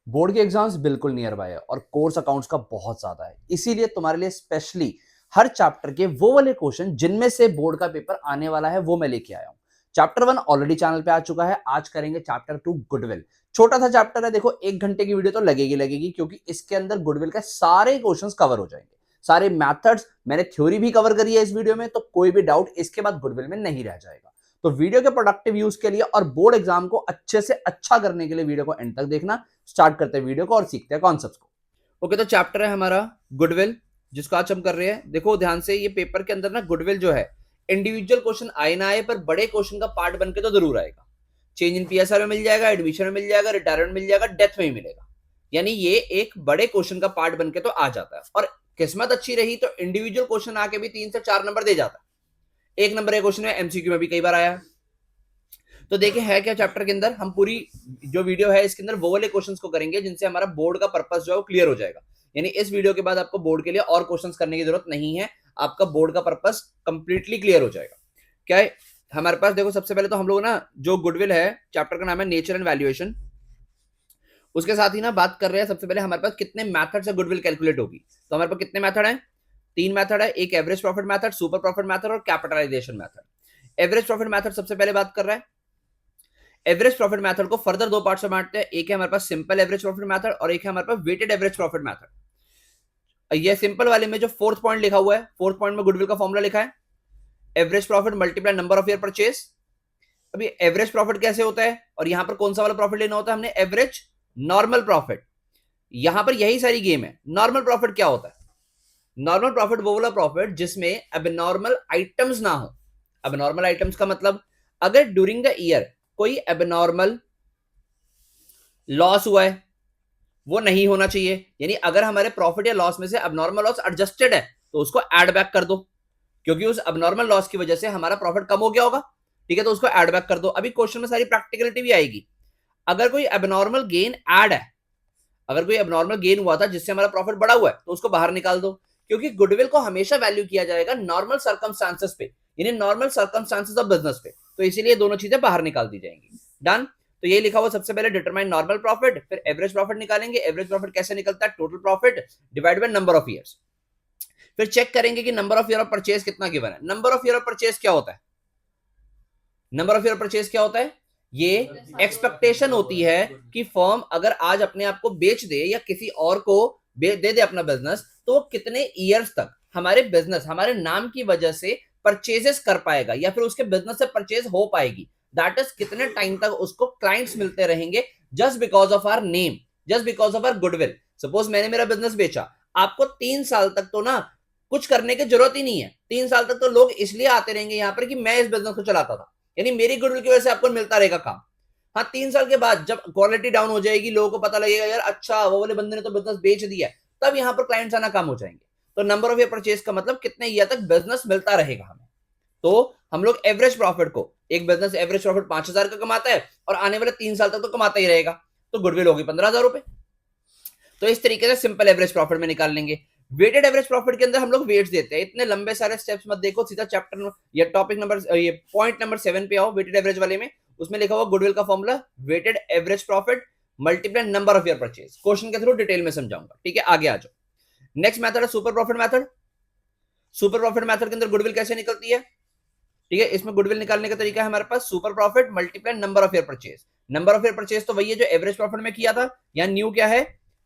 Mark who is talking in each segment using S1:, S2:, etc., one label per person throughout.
S1: Board के exams बिल्कुल near by है और कोर्स अकाउंट्स का बहुत ज्यादा है, इसीलिए तुम्हारे लिए स्पेशली हर चैप्टर के वो वाले क्वेश्चन जिनमें से बोर्ड का पेपर आने वाला है वो मैं लेके आया हूं। चैप्टर 1 ऑलरेडी चैनल पे आ चुका है, आज करेंगे चैप्टर 2 गुडविल। छोटा सा चैप्टर है, देखो 1 घंटे की वीडियो तो लगेगी क्योंकि इसके अंदर गुडविल के सारे क्वेश्चंस कवर हो जाएंगे, सारे मैथड्स। मैंने थ्योरी भी कवर करी है इस वीडियो में, तो कोई भी डाउट इसके बाद गुडविल में नहीं रह जाएगा। तो वीडियो के प्रोडक्टिव यूज के लिए और बोर्ड एग्जाम को अच्छे से अच्छा करने के लिए वीडियो को एंड तक देखना। स्टार्ट करते हैं वीडियो को और सीखते हैं कॉन्सेप्ट्स को। ओके, तो चैप्टर है हमारा गुडविल, जिसको आज हम कर रहे हैं। देखो ध्यान से, ये पेपर के अंदर ना गुडविल जो है इंडिविजुअल क्वेश्चन आए ना आए, पर बड़े क्वेश्चन का पार्ट बनके तो जरूर आएगा। चेंज इन पीएसआर में मिल जाएगा, एडमिशन में मिल जाएगा, रिटायरमेंट मिल जाएगा, डेथ में ही मिलेगा। यानी ये एक बड़े क्वेश्चन का पार्ट बनके तो आ जाता है, और किस्मत अच्छी रही तो इंडिविजुअल क्वेश्चन आके भी 3 से 4 नंबर दे जाता है। 1 नंबर के क्वेश्चन में एमसीक्यू में भी कई बार आया है। तो देखिए है क्या चैप्टर के अंदर, हम पूरी जो वीडियो है इसके अंदर वो वाले क्वेश्चंस को करेंगे जिनसे हमारा बोर्ड का पर्पस जो है वो क्लियर हो जाएगा। यानी इस वीडियो के बाद आपको बोर्ड के लिए और क्वेश्चंस करने की जरूरत नहीं है, आपका बोर्ड का पर्पस कंप्लीटली क्लियर हो जाएगा। क्या है हमारे पास, देखो सबसे पहले तो हम लोग ना जो गुडविल है, चैप्टर का नाम है नेचर एंड वैल्यूएशन। उसके साथ ही ना बात कर रहे हैं सबसे पहले हमारे पास कितने मैथड से गुडविल कैलकुलेट होगी। तो हमारे पास कितने मैथड है? 3 मैथड है, एक average profit method, super profit method और capitalisation method. Average profit method सबसे पहले बात कर रहा है। एवरेज प्रॉफिट मेथड को फर्दर 2 पार्ट में बांटते हैं, एक है हमारे पास सिंपल एवरेज प्रॉफिट मेथड और एक है हमारे पास वेटेड एवरेज प्रॉफिट मेथड। ये सिंपल वाले में जो 4th पॉइंट लिखा हुआ है, 4th पॉइंट में गुडविल का फॉर्मूला लिखा है, average profit multiply number of year purchase. अभी एवरेज प्रॉफिट कैसे होता है और यहां पर कौन सा वाला प्रॉफिट लेना होता है हमने? Average normal profit. यहां पर यही सारी गेम है। नॉर्मल प्रॉफिट क्या होता है? नॉर्मल प्रॉफिट वो वाला प्रॉफिट जिसमें एबनॉर्मल आइटम्स ना हो। एबनॉर्मल आइटम्स का मतलब, अगर ड्यूरिंग द ईयर कोई एबनॉर्मल लॉस हुआ है, वो नहीं होना चाहिए। यानी अगर हमारे प्रॉफिट या लॉस में से अबनॉर्मल लॉस एडजस्टेड है तो उसको ऐड बैक कर दो, क्योंकि उस अबनॉर्मल लॉस की वजह से हमारा प्रॉफिट कम हो गया होगा। ठीक है, तो उसको ऐड बैक कर दो। अभी क्वेश्चन में सारी प्रैक्टिकलिटी भी आएगी। अगर कोई एबनॉर्मल गेन ऐड है, अगर कोई एबनॉर्मल गेन हुआ था जिससे हमारा प्रॉफिट बढ़ा हुआ है, तो उसको बाहर निकाल दो, क्योंकि गुडविल को हमेशा वैल्यू किया जाएगा नॉर्मल सर्कमस्टांसेस पे, यानी नॉर्मल सर्कमस्टांसेस ऑफ बिजनेस पे। तो इसीलिए दोनों चीजें बाहर निकाल दी जाएंगी। डन। तो ये लिखा हुआ सबसे पहले डिटरमाइन नॉर्मल प्रॉफिट, फिर एवरेज प्रॉफिट निकालेंगे। एवरेज प्रॉफिट कैसे निकलता है? Total profit divide by number of years. फिर चेक करेंगे कि number of year of purchase कितना गिवन है। Number of year of purchase क्या होता है? Number of year of purchase क्या होता है? ये एक्सपेक्टेशन होती है कि फर्म अगर आज अपने आप को बेच दे या किसी और को दे दे अपना बिजनेस, तो वो कितने ईयर्स तक हमारे बिजनेस, हमारे नाम की वजह से परचेजेस कर पाएगा या फिर उसके बिजनेस से परचेज हो पाएगी। दैट इज कितने टाइम तक उसको क्लाइंट्स मिलते रहेंगे just because of our name, just because of our goodwill. Suppose मैंने मेरा बिजनेस बेचा, आपको 3 साल तक तो ना कुछ करने की जरूरत ही नहीं है। 3 साल तक तो लोग इसलिए आते रहेंगे यहाँ पर कि मैं इस बिजनेस को चलाता था, यानी मेरी गुडविल की वजह से आपको मिलता रहेगा काम। हाँ, 3 साल के बाद जब क्वालिटी डाउन हो जाएगी, लोगों को पता लगेगा यार अच्छा वो वाले बंदे ने तो बिजनेस बेच दिया, तब यहाँ पर क्लाइंट्स आना कम हो जाएंगे। तो नंबर ऑफ ईयर परचेज का मतलब कितने ईयर तक बिजनेस मिलता रहेगा हमें। तो हम लोग एवरेज प्रॉफिट को, एक बिजनेस एवरेज प्रॉफिट 5,000 का कमाता है और आने वाले 3 साल तक तो कमाता ही रहेगा, तो गुडविल होगी 15,000 रुपए। तो इस तरीके से सिंपल एवरेज प्रॉफिट में निकाल लेंगे। वेटेड एवरेज प्रॉफिट के अंदर हम लोग वेट्स देते हैं। इतने लंबे सारे स्टेप्स मत देखो, सीधा चैप्टर या टॉपिक नंबर, ये पॉइंट नंबर 7 पे आओ। वेटेड एवरेज वाले में उसमें लिखा हुआ गुडविल का formula, weighted average profit multiply number of year purchase. Question के थ्रू डिटेल में समझाऊंगा। ठीक है, आगे आ जाओ। नेक्स्ट मेथड है super profit method. Super profit method के अंदर गुडविल कैसे निकलती है? ठीक है, इसमें गुडविल निकालने का तरीका है हमारे पास super profit multiply number of year purchase. Number of year purchase तो वही है जो एवरेज प्रॉफिट में किया था, यहाँ न्यू क्या है?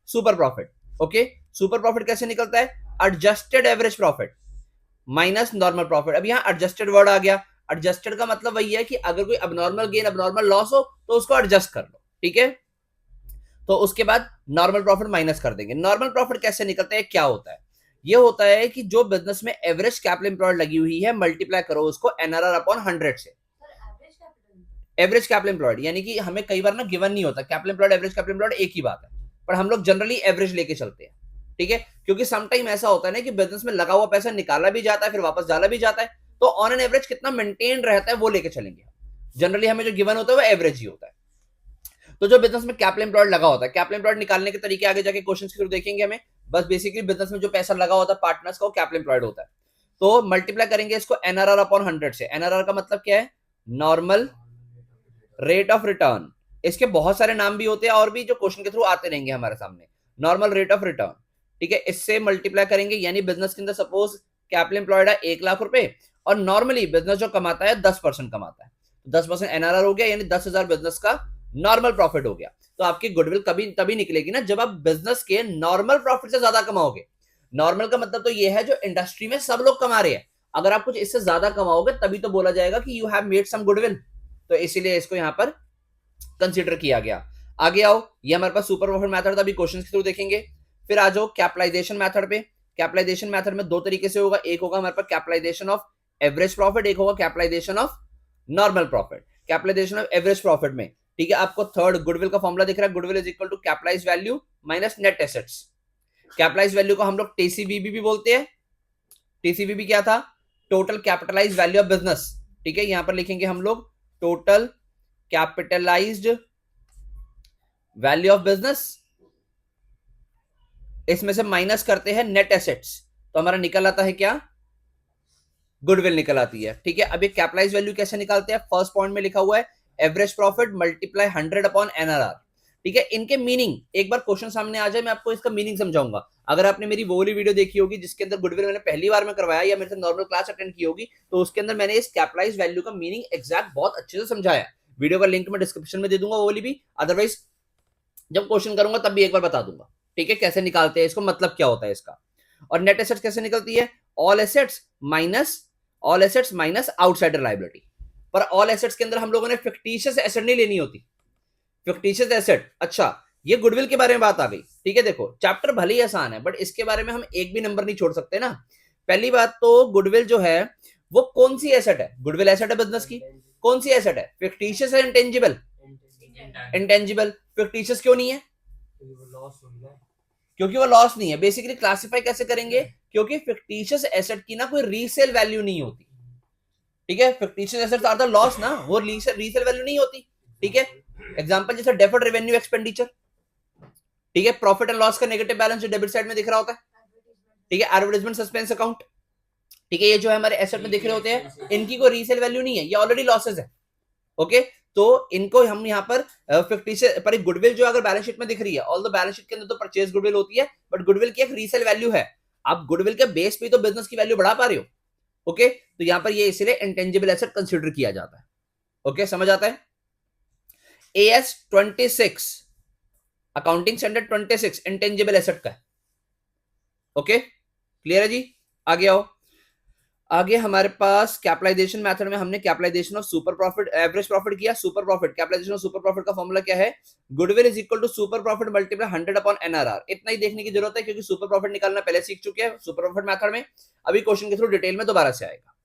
S1: Super profit. Okay, super profit कैसे निकलता है? Adjusted average profit minus normal profit. अब यहाँ एडजस्टेड वर्ड आ गया। एडजस्टेड का मतलब वही है कि अगर कोई अबनॉर्मल गेन, अबनॉर्मल लॉस हो तो उसको एडजस्ट कर लो। ठीक है, तो उसके बाद नॉर्मल प्रॉफिट माइनस कर देंगे। नॉर्मल प्रॉफिट कैसे निकलता है, क्या होता है? ये होता है कि जो बिजनेस में एवरेज कैपिटल एम्प्लॉयड लगी हुई है, मल्टीप्लाई करो उसको एनआरआर अपॉन 100 से। एवरेज कैपिटल एम्प्लॉयड यानी कि हमें कई बार ना गिवन नहीं होता capital employed, average capital employed एक ही बात है, पर हम लोग जनरली एवरेज लेके चलते हैं। ठीक है, क्योंकि समटाइम ऐसा होता है ना कि बिजनेस में लगा हुआ पैसा निकाला भी जाता है, फिर वापस डाला भी जाता है, तो ऑन एन एवरेज कितना मेंटेन रहता है वो लेके चलेंगे। जनरली हमें जो गिवन होता है वो एवरेज ही होता है। तो जो बिजनेस में कैपिटल एम्प्लॉयड लगा होता है, कैपिटल एम्प्लॉयड निकालने के तरीके आगे जाके क्वेश्चन के थ्रू देखेंगे हमें। बस बेसिकली बिजनेस में जो पैसा लगा होता है पार्टनर्स का, वो कैपिटल एम्प्लॉयड होता है। तो मल्टीप्लाई करेंगे इसको एनआरआर अपॉन 100 से। एनआरआर का मतलब क्या है? Normal rate of return. इसके बहुत सारे नाम भी होते हैं और भी जो क्वेश्चन के थ्रू आते रहेंगे हमारे सामने। नॉर्मल रेट ऑफ रिटर्न, ठीक है, इससे मल्टीप्लाई करेंगे, यानी बिजनेस के अंदर सपोज कैपिटल एम्प्लॉयड है 1,00,000 रुपए और नॉर्मली बिजनेस जो कमाता है 10% कमाता है, तो 10% एनआरआर हो गया, यानी 10,000 बिजनेस का नॉर्मल प्रॉफिट हो गया। तो आपकी गुडविल कभी तभी निकलेगी ना जब आप बिजनेस के नॉर्मल प्रॉफिट से ज्यादा कमाओगे। नॉर्मल का मतलब तो ये है जो इंडस्ट्री में सब लोग कमा रहे हैं, अगर आप कुछ इससे ज्यादा कमाओगे तभी तो बोला जाएगा कि you have made some goodwill, तो इसीलिए इसको यहां पर कंसीडर किया गया। आगे आओ, ये हमारे पास सुपर प्रॉफिट मेथड था, अभी क्वेश्चन के थ्रू देखेंगे। फिर आ जाओ कैपिटलाइजेशन मेथड पे। कैपिटलाइजेशन मेथड में दो तरीके से होगा, एक होगा हमारे पास कैपिटलाइजेशन ऑफ एवरेज प्रॉफिट, एक होगा capitalisation of normal profit. Capitalisation of average profit में, ठीक है, आपको थर्ड गुडविल का फॉर्मूला दिख रहा है, goodwill is equal to capitalised value minus net assets. Capitalised value को हम लोग टीसीवीबी भी बोलते हैं। टीसीवीबी क्या था? Total capitalised value of business, ठीक है, यहां पर लिखेंगे हम लोग total capitalised value of business, इसमें से माइनस करते हैं नेट एसेट्स, तो हमारा निकल आता है क्या? गुडविल निकल आती है, ठीक है। अब ये कैपिटलाइज्ड वैल्यू कैसे निकालते हैं? फर्स्ट पॉइंट में लिखा हुआ है average profit multiply 100 upon NRR, ठीक है। इनके मीनिंग एक बार क्वेश्चन सामने आ जाए मैं आपको इसका मीनिंग समझाऊंगा। अगर आपने मेरी वो वाली वीडियो देखी होगी जिसके अंदर गुडविल मैंने पहली बार में करवाया या मेरे से नॉर्मल क्लास अटेंड की होगी, तो उसके अंदर मैंने इस कैपिटलाइज्ड वैल्यू का मीनिंग एग्जैक्ट बहुत अच्छे से समझाया। वीडियो का लिंक मैं डिस्क्रिप्शन में दे दूंगा वो वाली भी, अदरवाइज जब क्वेश्चन करूंगा तब भी एक बार बता दूंगा, ठीक है, कैसे निकालते हैं इसको, मतलब क्या होता है इसका। और नेट एसेट्स कैसे निकलती है? All assets minus outsider liability. पर ऑल एसेट्स के अंदर हम लोगों ने फिक्टिशियस एसेट नहीं लेनी होती। फिक्टिशियस एसेट, अच्छा, ये गुडविल के बारे में बात आ गई, ठीक है। देखो चैप्टर भले ही आसान है बट इसके बारे में हम एक भी नंबर नहीं छोड़ सकते ना। पहली बात तो गुडविल जो है वो कौन सी एसेट है? गुडविल एसेट है बिजनेस की, कौन सी एसेट है? फिक्टिशियस है इंटेंजिबल? इंटेंजिबल। फिक्टिशियस क्यों नहीं है? क्योंकि वो लॉस नहीं है। बेसिकली क्लासिफाई कैसे करेंगे? क्योंकि फिक्टिशियस एसेट की ना कोई रीसेल वैल्यू नहीं होती, ठीक है। Fictitious assets are the loss ना, वो रीसेल वैल्यू नहीं होती, ठीक है। एग्जांपल जैसे डेफर्ड रेवेन्यू एक्सपेंडिचर, ठीक है, प्रॉफिट एंड लॉस का नेगेटिव बैलेंस जो डेबिट साइड में दिख रहा होता है, ठीक है। एडवर्टाइजमेंट सस्पेंस अकाउंट, ठीक है, ये जो है हमारे एसेट में दिख रहे होते हैं, इनकी कोई रीसेल वैल्यू नहीं है, ये ऑलरेडी लॉसेस है, ओके। तो इनको हम यहाँ पर फिक्टिशियस पर गुडविल जो अगर बैलेंस शीट में दिख रही है, ऑल द बैलेंस शीट के अंदर तो परचेज गुडविल होती है, बट गुडविल की एक रीसेल वैल्यू है। आप गुडविल के बेस पे तो बिजनेस की वैल्यू बढ़ा पा रहे हो, ओके। तो यहां पर ये इसीलिए इंटेंजिबल एसेट कंसीडर किया जाता है, ओके, समझ आता है। AS 26 accounting standard 26 intangible asset का है, ओके, क्लियर है जी। आगे आओ, आगे हमारे पास कैपिटलाइजेशन मेथड में हमने capitalisation of super profit average profit किया। Super profit, capitalisation of super profit का फॉर्मूला क्या है? Goodwill is equal to super profit multiply 100 upon NRR. इतना ही देखने की जरूरत है क्योंकि सुपर प्रॉफिट निकालना पहले सीख चुके हैं सुपर प्रॉफिट मेथड में, अभी क्वेश्चन के थ्रू डिटेल में दोबारा से आएगा।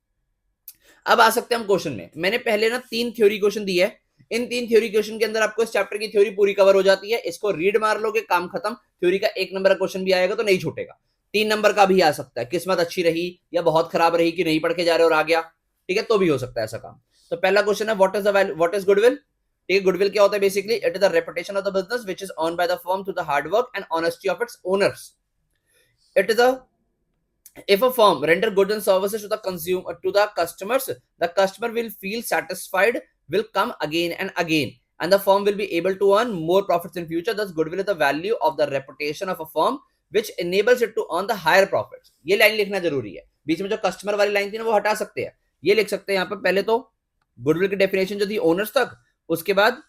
S1: अब आ सकते हैं हम क्वेश्चन में। मैंने पहले ना 3 थ्योरी क्वेश्चन दिए है, इन 3 थ्योरी क्वेश्चन के अंदर आपको इस चैप्टर की थ्योरी पूरी कवर हो जाती है। इसको रीड मार लोगे, काम खत्म। थ्योरी का 1 नंबर का क्वेश्चन भी आएगा तो नहीं छूटेगा, 3 नंबर का भी आ सकता है, किस्मत अच्छी रही या बहुत खराब रही कि नहीं पढ़ के जा रहे और आ गया, ठीक है, तो भी हो सकता है ऐसा काम। तो पहला क्वेश्चन है व्हाट इज गुडविल, ठीक है। गुडविल क्या होता है? Basically it is the reputation of the business which is earned by the firm through the hard work and honesty of its owners. It is the if a firm render goods and services to the customers, the customer will feel satisfied, will come again and the firm will be able to earn more profits in future. Thus goodwill is the value of the reputation of a firm which enables it to earn the higher profits. ये line लिखना जरूरी है, बीच में जो customer वाली line थी ना वो हटा सकते हैं, ये लिख सकते हैं यहाँ पर। पहले तो गुडविल की डेफिनेशन जो थी ओनर्स तक, उसके बाद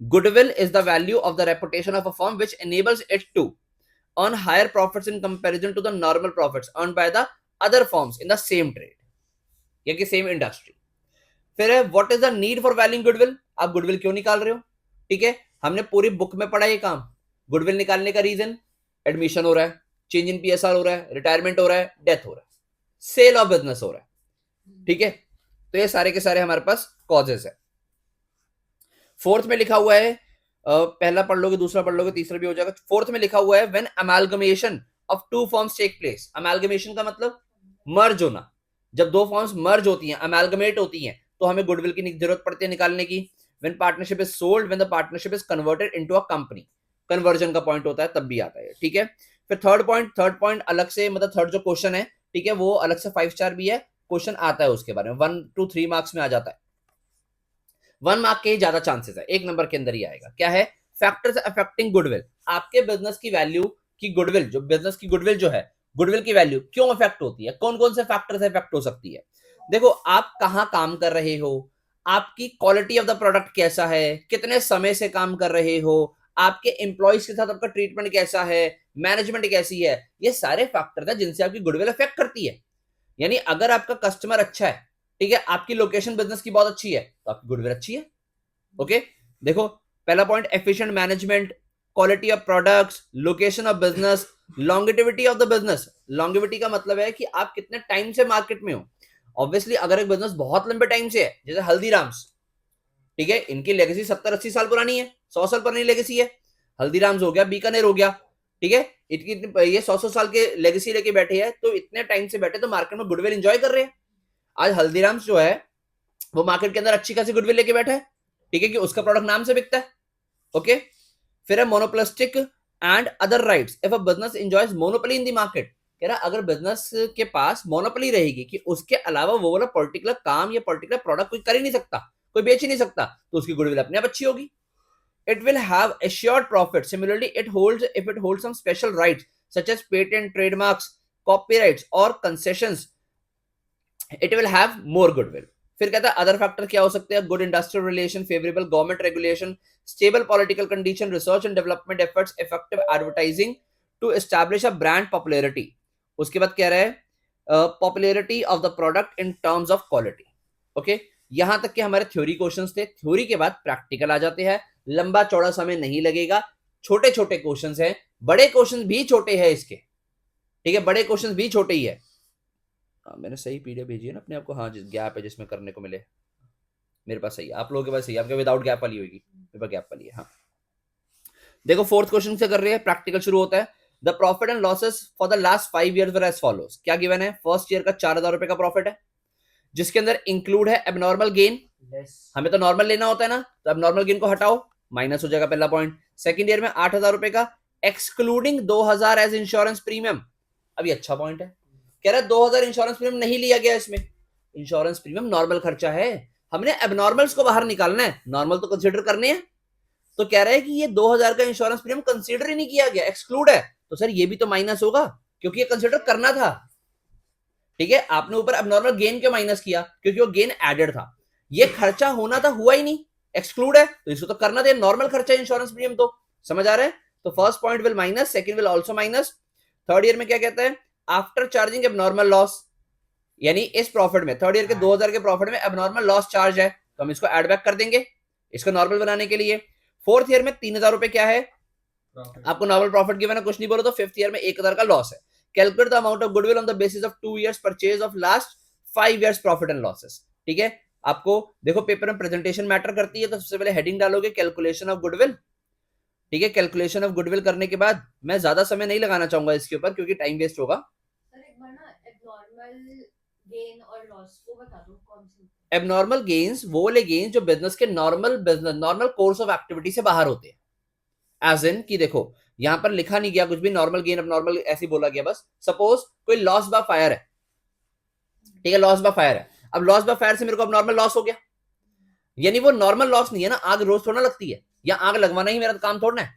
S1: goodwill is the value of the reputation of a firm which enables it to earn higher profits in comparison to the normal profits earned by the other firms in the same trade या कि same industry। फिर है what is the need for valuing goodwill, आप goodwill क्यों निकाल रहे हो, ठीक है। हमने पूरी बुक में पढ़ा ये काम। गुडविल निकालने का रीजन, एडमिशन हो रहा है, चेंज इन PSR हो रहा है, रिटायरमेंट हो रहा है, डेथ हो रहा है, सेल ऑफ बिजनेस हो रहा है, ठीक है। तो ये सारे के सारे हमारे पास कॉजेस है। फोर्थ में लिखा हुआ है, पहला पढ़ लोगे, दूसरा पढ़ लोगे, तीसरा भी हो जाएगा। फोर्थ में लिखा हुआ है when amalgamation of 2 firms take place. Amalgamation का मतलब मर्ज होना। जब 2 फर्म्स मर्ज होती हैं, अमालगमेट होती हैं, तो हमें गुडविल की जरूरत पड़ती है निकालने की। When partnership is sold, when the partnership is converted into a company, conversion का पॉइंट होता है तब भी आता है, ठीक है। फिर थर्ड पॉइंट अलग से, मतलब थर्ड जो क्वेश्चन है, ठीक है, वो अलग से 5 स्टार भी है, क्वेश्चन आता है उसके बारे में, 1 to 3 मार्क्स में आ जाता है। 1 मार्क के ही ज्यादा चांसेस है, 1 नंबर के अंदर ही आएगा। क्या है? फैक्टर्स अफेक्टिंग गुडविल, आपके बिजनेस की वैल्यू की गुडविल, जो बिजनेस की गुडविल जो है, गुडविल की वैल्यू क्यों अफेक्ट होती है, कौन कौन से फैक्टर से अफेक्ट हो सकती है। देखो, आप कहां काम कर रहे हो, आपकी क्वालिटी ऑफ द प्रोडक्ट कैसा है, कितने समय से काम कर रहे हो, आपके एम्प्लॉयज के साथ आपका ट्रीटमेंट कैसा है, मैनेजमेंट कैसी है, ये सारे फैक्टर हैं जिनसे आपकी गुडविल अफेक्ट करती है। यानी अगर आपका कस्टमर अच्छा है, ठीक है, आपकी लोकेशन बिजनेस की बहुत अच्छी है, तो आपकी गुडविल अच्छी है। ओके, देखो पहला point efficient management, quality of products, location of business, longevity of the business. Longevity का मतलब है कि आप कितने टाइम से मार्केट में हो। ऑब्वियसली अगर एक बिजनेस बहुत लंबे टाइम से है, जैसे हल्दीराम्स, ठीक है, इनकी लेगेसी 70-80 साल पुरानी है, 100 साल पुरानी लेगेसी है। हल्दीराम्स हो गया, बीकानेर हो गया, ठीक है, इतनी ये 100 साल के लेगेसी लेके बैठे हैं, तो इतने टाइम से बैठे तो मार्केट में गुडविल एंजॉय कर रहे हैं। आज हल्दीराम्स जो है वो मार्केट के अंदर अच्छी खासी गुडविल लेके बैठा है, ठीक है, कि उसका प्रोडक्ट नाम से बिकता है। ओके, फिर है monopolistic and other rights, if a business enjoys monopoly in the market. कह रहा अगर बिजनेस के पास मोनोपोली रहेगी कि उसके अलावा वो वाला पर्टिकुलर काम या पर्टिकुलर प्रोडक्ट कोई कर ही नहीं सकता, कोई बेच ही नहीं सकता, तो उसकी गुडविल अपने आप अच्छी होगी। It will have assured profit. Similarly, if it holds some special rights such as patent, trademarks, copyrights or concessions, it will have more goodwill. फिर कहता है अदर फैक्टर क्या हो सकते हैं? Good industrial relation, favourable government regulation, stable political condition, research and development efforts, effective advertising to establish a brand popularity. उसके बाद कह रहा है popularity of the product in terms of quality. Okay, यहां तक के हमारे थ्योरी क्वेश्चंस थे। थ्योरी के बाद प्रैक्टिकल आ जाते हैं, लंबा चौड़ा समय नहीं लगेगा, छोटे छोटे क्वेश्चंस हैं, बड़े क्वेश्चंस भी छोटे हैं इसके, ठीक है, बड़े क्वेश्चंस भी छोटे ही है। मैंने सही पीडीएफ भेजी है ना अपने आपको, हाँ, जिस गैप है जिसमें करने को मिले, मेरे पास सही है, आप लोगों के पास सही है, आपके विदाउट गैप वाली होगी, मेरे पास गैप वाली है। हाँ, देखो फोर्थ क्वेश्चन से कर रहे हैं, प्रैक्टिकल शुरू होता है। The profit and losses for the last 5 years were as follows. क्या गिवन है? फर्स्ट ईयर का 4,000 रुपए का प्रॉफिट है, जिसके अंदर इंक्लूड है एबनॉर्मल गेन। हमें तो नॉर्मल लेना होता है ना, तो एबनॉर्मल गेन को हटाओ, माइनस हो जाएगा पहला पॉइंट। सेकंड ईयर में 8,000 रुपए का एक्सक्लूडिंग 2,000 एज इंश्योरेंस प्रीमियम। अभी अच्छा पॉइंट है, कह रहा है 2,000 इंश्योरेंस प्रीमियम नहीं लिया गया इसमें। इंश्योरेंस प्रीमियम नॉर्मल खर्चा है, हमने एबनॉर्मल्स को बाहर निकालना है, नॉर्मल तो कंसीडर करने हैं। तो कह रहा है कि ये 2,000 का इंश्योरेंस प्रीमियम कंसीडर ही नहीं किया गया, एक्सक्लूड है, तो सर ये भी तो माइनस होगा क्योंकि ये कंसीडर करना था। ठीक है, आपने ऊपर एबनॉर्मल गेन क्यों माइनस किया? क्योंकि वो गेन एडेड था, ये खर्चा होना था, हुआ ही नहीं, एक्सक्लूड है, तो इसको तो करना था, नॉर्मल खर्चा इंश्योरेंस प्रीमियम। तो समझ आ रहा है? तो first point will minus, second will also minus. Third year में क्या कहता है? आफ्टर चार्जिंग एबनॉर्मल लॉस, यानी इस प्रॉफिट में, थर्ड ईयर के 2,000 के प्रॉफिट में एबनॉर्मल लॉस चार्ज है, तो हम इसको एड बैक कर देंगे इसको नॉर्मल बनाने के लिए। फोर्थ ईयर में 3,000 रुपए क्या है? आपको नॉर्मल प्रॉफिट गिवन है, कुछ नहीं बोलो, तो फिफ्थ ईयर में 1,000 का लॉस है। Calculate the amount of goodwill on the basis of 2 years purchase of last 5 years profit and losses. ठीक है, आपको देखो पेपर में प्रेजेंटेशन मैटर करती है, तो सबसे पहले हेडिंग डालोगे कैलकुलेशन ऑफ गुडविल। ठीक है, कैलकुलेशन ऑफ गुडविल करने के बाद मैं ज्यादा समय नहीं लगाना चाहूंगा इसके ऊपर क्योंकि टाइम वेस्ट होगा।
S2: गेन और लॉस वो बता दो कौन सी?
S1: एबनॉर्मल गेन्स वो वाले गेन्स जो बिजनेस के नॉर्मल कोर्स ऑफ एक्टिविटी से बाहर होते हैं। एज इन कि देखो यहां पर लिखा नहीं गया कुछ भी, नॉर्मल गेन एबनॉर्मल ऐसे ही बोला गया बस। सपोज कोई लॉस बाय फायर है, ठीक है, लॉस बाय फायर है, अब लॉस बाय फायर से मेरे को अब नॉर्मल लॉस हो गया, यानी वो नॉर्मल लॉस नहीं है ना, आग रोज थोड़ा लगती है, या आग लगवाना ही मेरा काम थोड़ा है,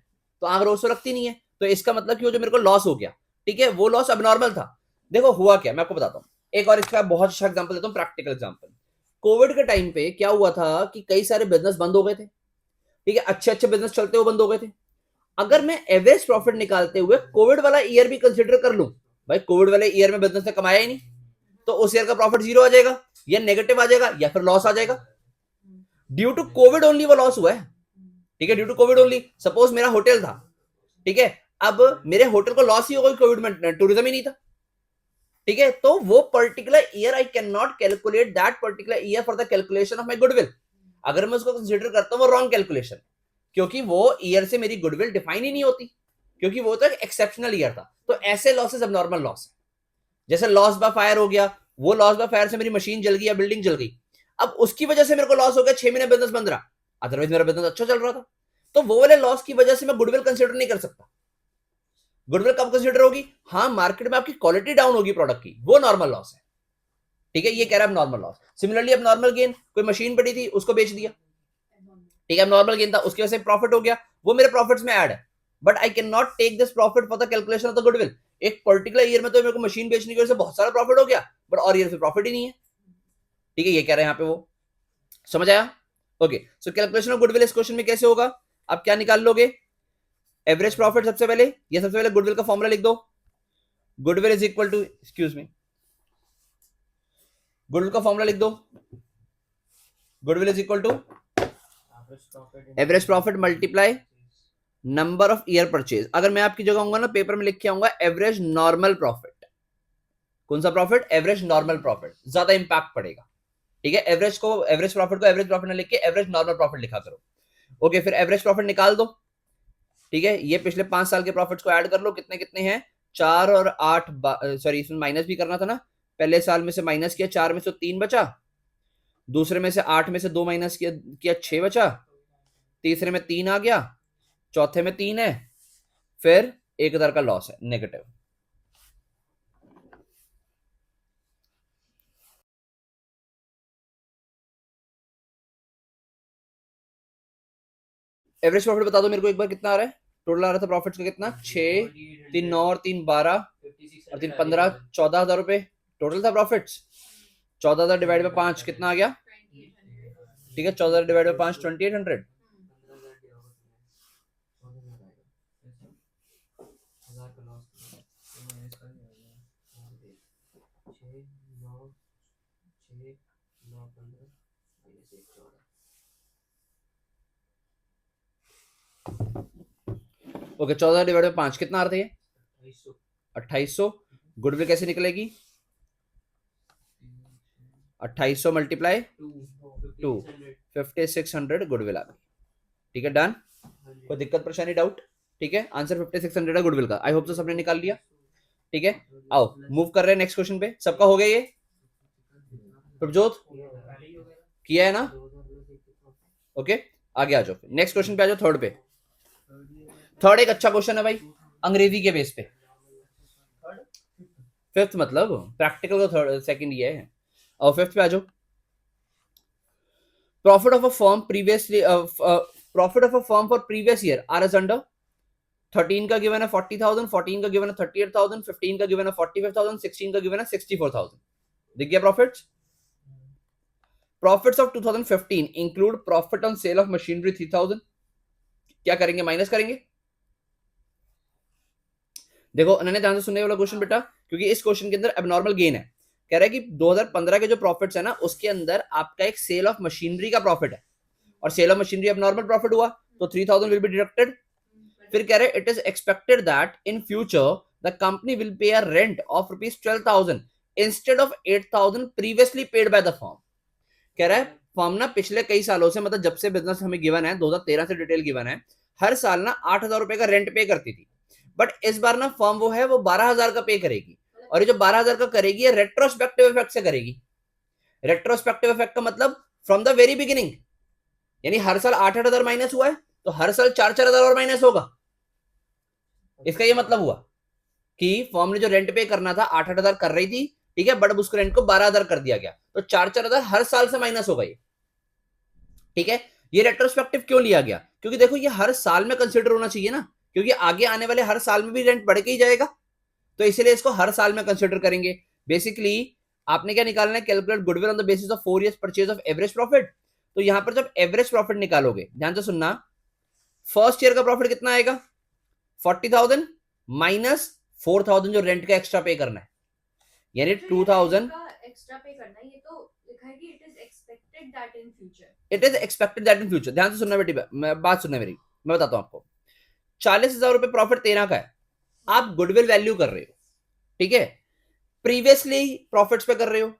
S1: तो आग रोज तो लगती नहीं है, तो इसका मतलब कि वो जो मेरे को लॉस हो गया, ठीक है, वो लॉस अबनॉर्मल था। देखो हुआ क्या, मैं आपको बताता हूँ, एक और इसका बहुत अच्छा एग्जांपल देता हूँ, प्रैक्टिकल एग्जांपल। कोविड के टाइम पे क्या हुआ था कि कई सारे बिजनेस बंद हो गए थे, ठीक है, अच्छे अच्छे बिजनेस चलते हुए बंद हो गए थे। अगर मैं एवरेज प्रॉफिट निकालते हुए कोविड वाला ईयर भी कंसीडर कर लूं, भाई कोविड वाले ईयर में बिजनेस ने कमाया ही नहीं, तो उस ईयर का प्रॉफिट जीरो आ जाएगा, या नेगेटिव आ जाएगा, या फिर लॉस आ जाएगा। ड्यू टू कोविड ओनली वो लॉस हुआ है, ठीक है, due to COVID only. Suppose मेरा होटल था, ठीक है, अब मेरे होटल को लॉस ही होगा, कोविड में टूरिज्म ही नहीं था, ठीक है, तो वो particular year I can not calculate that particular year for the calculation of my goodwill. अगर मैं उसको कंसिडर करता हूं वो रॉन्ग कैलकुलेशन, क्योंकि वो ईयर से मेरी गुडविल डिफाइन ही नहीं होती, क्योंकि वो तो एक एक्सेप्शनल ईयर था। तो ऐसे लॉसेस अब नॉर्मल लॉस है, जैसे लॉस बाय फायर हो गया, वो लॉस बाय फायर से मेरी मशीन जल गई या बिल्डिंग जल गई, अब उसकी वजह से मेरे को लॉस हो गया, 6 महीने बिजनेस बंद रहा, अदरवाइज मेरा बिजनेस अच्छा चल रहा था, तो वो वाले लॉस की वजह से मैं गुडविल कंसिडर नहीं कर सकता। गुडविल कब कंसिडर होगी? हाँ, मार्केट में आपकी क्वालिटी डाउन होगी प्रोडक्ट की, वो नॉर्मल लॉस है, ठीक है, ये कह रहा है नॉर्मल लॉस। सिमिलरली अब नॉर्मल गेन, कोई मशीन पड़ी थी उसको बेच दिया, ठीक है, नॉर्मल गेन था, उसकी वजह से प्रॉफिट हो गया, वो मेरे प्रॉफिट्स में ऐड है, but I can not take this profit for the calculation of the goodwill. एक पर्टिकुलर ईयर में तो मेरे को मशीन बेचने की वजह से बहुत सारा प्रॉफिट हो गया, बट और ईयर से प्रॉफिट ही नहीं है। ठीक है, ये कह रहे हैं यहाँ पे वो, समझ आया? Okay, so calculation of goodwill इस क्वेश्चन में कैसे होगा, आप क्या निकाल लोगे? एवरेज प्रॉफिट सबसे पहले, या सबसे पहले गुडविल का फॉर्मूला लिख दो। Goodwill is equal to, excuse me, goodwill का फॉर्मूला लिख दो। Goodwill is equal to average profit multiply number of year purchase. अगर मैं आपकी जगह होऊंगा ना, पेपर में लिख के आऊंगा एवरेज नॉर्मल प्रॉफिट। कौन सा प्रॉफिट? एवरेज नॉर्मल प्रॉफिट, ज्यादा इंपैक्ट पड़ेगा। ठीक है, एवरेज प्रॉफिट को एवरेज प्रॉफिट ना लिख के एवरेज नॉर्मल प्रॉफिट लिखा करो। ओके, फिर एवरेज प्रॉफिट निकाल दो। ठीक है, ये पिछले 5 साल के प्रॉफिट्स को ऐड कर लो, कितने कितने हैं, 4 और 8, सॉरी इसमें माइनस भी करना था ना, पहले साल में से माइनस किया, 4 में से 3 बचा, दूसरे में से 8 में से 2 माइनस किया 6 बचा, तीसरे में 3 आ गया, चौथे में 3 है, फिर 1000 का लॉस है नेगेटिव। एवरेज प्रॉफिट बता दो मेरे को एक बार, कितना आ रहा है? टोटल आ रहा था प्रॉफिट्स का कितना, 6, 3 9 और 3 12 और 3 15, 14,000 रुपए टोटल था प्रॉफिट्स। 14,000 डिवाइड बाय 5 कितना आ गया? ठीक है, 14,000 divide by 5 2800। Okay, 14,000 divide by 5 कितना आ रहा था ये? 2800। गुडविल कैसे निकलेगी? 2800 मल्टीप्लाई 2, 5600 गुडविल आ गई। ठीक है, डन। कोई दिक्कत परेशानी डाउट? ठीक है, आंसर 5600 है गुडविल का। आई होप तो सबने निकाल लिया। ठीक है, आओ मूव कर रहे हैं नेक्स्ट क्वेश्चन पे। सबका हो गया ये? प्रभजोत किया है ना? ओके, आगे आ जाओ, नेक्स्ट क्वेश्चन पे आ जाओ, थर्ड पे। थर्ड एक अच्छा क्वेश्चन है भाई, अंग्रेजी के बेस पे। फिफ्थ मतलब प्रैक्टिकल का थर्ड सेकंड ये है, और फिफ्थ पे आ जाओ। Profit of a firm previously, profit of a firm for previous year are as under. 13 का गिवन है 40,000, 14 का गिवन है 38,000, 15 का गिवन है 45,000, 16 का गिवन है 64,000। दिख गया profits? Profits of 2015 include profit on sale of machinery 3,000। क्या करेंगे? माइनस करेंगे। देखो अनन्या, ध्यान से सुनने वाला क्वेश्चन बेटा, क्योंकि इस क्वेश्चन के अंदर एबनॉर्मल गेन है। कह रहा है कि 2015 के जो प्रॉफिट्स है ना, उसके अंदर आपका एक सेल ऑफ मशीनरी का प्रॉफिट है, और sale of machinery abnormal profit हुआ, तो 3,000 विल बी डिडक्टेड। फिर कह रहे हैं it is expected that in future the company will pay a rent of ₹12,000 instead of 8,000 previously paid by the firm. कह रहा है फर्म ना पिछले कई सालों से, मतलब जब से बिजनेस हमें गिवन है, 2013 से डिटेल गिवन है, हर साल ना 8,000 रुपए का रेंट पे करती थी, बट इस बार ना फर्म वो है वो 12,000 का पे करेगी, और ये जो 12,000 का करेगी ये रेट्रोस्पेक्टिव इफेक्ट से करेगी। रेट्रोस्पेक्टिव इफेक्ट का मतलब फ्रॉम द वेरी बिगिनिंग, यानी हर साल 8,000 माइनस हुआ है, तो हर साल 4,000 और माइनस होगा। इसका ये मतलब हुआ कि फर्म ने जो रेंट पे करना था 8,000 कर रही थी, ठीक है, बट उसको रेंट को 12,000 कर दिया गया, तो 4,000 हर साल से माइनस हो गई। ठीक है, ये रेट्रोस्पेक्टिव क्यों लिया गया? क्योंकि देखो ये हर साल में कंसिडर होना चाहिए ना, क्योंकि आगे आने वाले हर साल में भी रेंट बढ़ के ही जाएगा, तो इसलिए इसको हर साल में कंसिडर करेंगे। बेसिकली आपने क्या निकालना है? Calculate goodwill on the basis of 4 years purchase of average profit. तो यहां पर जब एवरेज प्रॉफिट निकालोगे, ध्यान से सुनना, फर्स्ट ईयर का प्रॉफिट कितना आएगा? 40,000 माइनस 4,000 जो रेंट का एक्स्ट्रा पे करना है, यानी 2,000
S2: एक्स्ट्रा पे करना है। ये तो लिखा है कि it is expected that in future.
S1: It is expected that in future. ध्यान से सुनना बेटी, मैं बात सुनना मेरी, मैं बताता हूं आपको। 40,000 रुपए प्रॉफिट 13 का है, आप गुडविल वैल्यू कर रहे हो, ठीक है, प्रीवियसली प्रॉफिट्स पे कर रहे हो,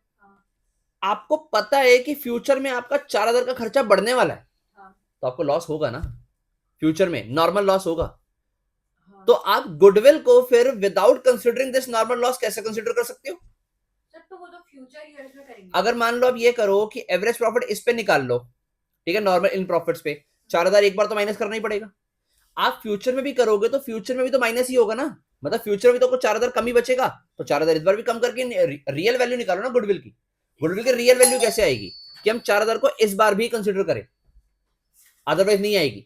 S1: आपको पता है कि फ्यूचर में आपका 4,000 का खर्चा बढ़ने वाला है, तो आपको लॉस होगा ना, फ्यूचर में नॉर्मल लॉस होगा। तो आप गुडविल को फिर without considering this normal loss कैसे कंसिडर कर सकते हो?
S2: तो वो तो फ्यूचर ईयर्स में करेंगे।
S1: अगर मान लो आप ये करो कि एवरेज प्रॉफिट इस पे निकाल लो, ठीक है, नॉर्मल इन प्रॉफिट्स पे 4,000 एक बार तो माइनस करना ही पड़ेगा। आप फ्यूचर में भी करोगे तो फ्यूचर में भी तो माइनस ही होगा ना, मतलब फ्यूचर में तो कुछ 4,000 कम ही बचेगा, तो 4,000 इस बार भी कम करके रियल वैल्यू निकालो ना गुडविल की। गुडविल की रियल वैल्यू कैसे आएगी कि हम 4,000 को इस बार भी कंसिडर करें। अदरवाइज नहीं आएगी।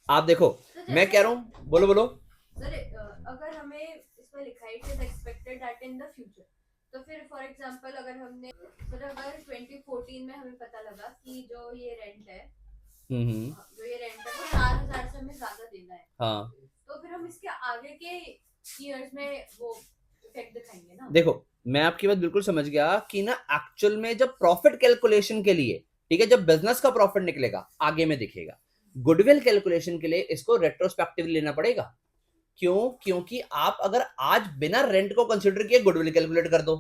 S1: आप देखो
S2: तो
S1: मैं कह रहा हूँ, बोलो बोलो।
S2: सर अगर हमें इसमें लिखा है it is expected that in the future, तो फिर फॉर एग्जांपल अगर हमने सर अगर 2014 में हमें पता लगा कि जो ये रेंट है जो ये रेंट है वो 4,000 से हमें ज्यादा देना है,
S1: हाँ
S2: तो फिर हम इसके आगे के ईयर्स में वो इफेक्ट दिखाएंगे ना।
S1: देखो मैं आपकी बात बिल्कुल समझ गया कि ना एक्चुअल में जब प्रॉफिट कैलकुलेशन के लिए, ठीक है, जब बिजनेस का प्रॉफिट निकलेगा आगे में दिखेगा। गुडविल कैलकुलेशन के लिए इसको रेट्रोस्पेक्टिवली लेना पड़ेगा। क्यों? क्योंकि आप अगर आज बिना रेंट को कंसिडर किए गुडविल कैलकुलेट कर दो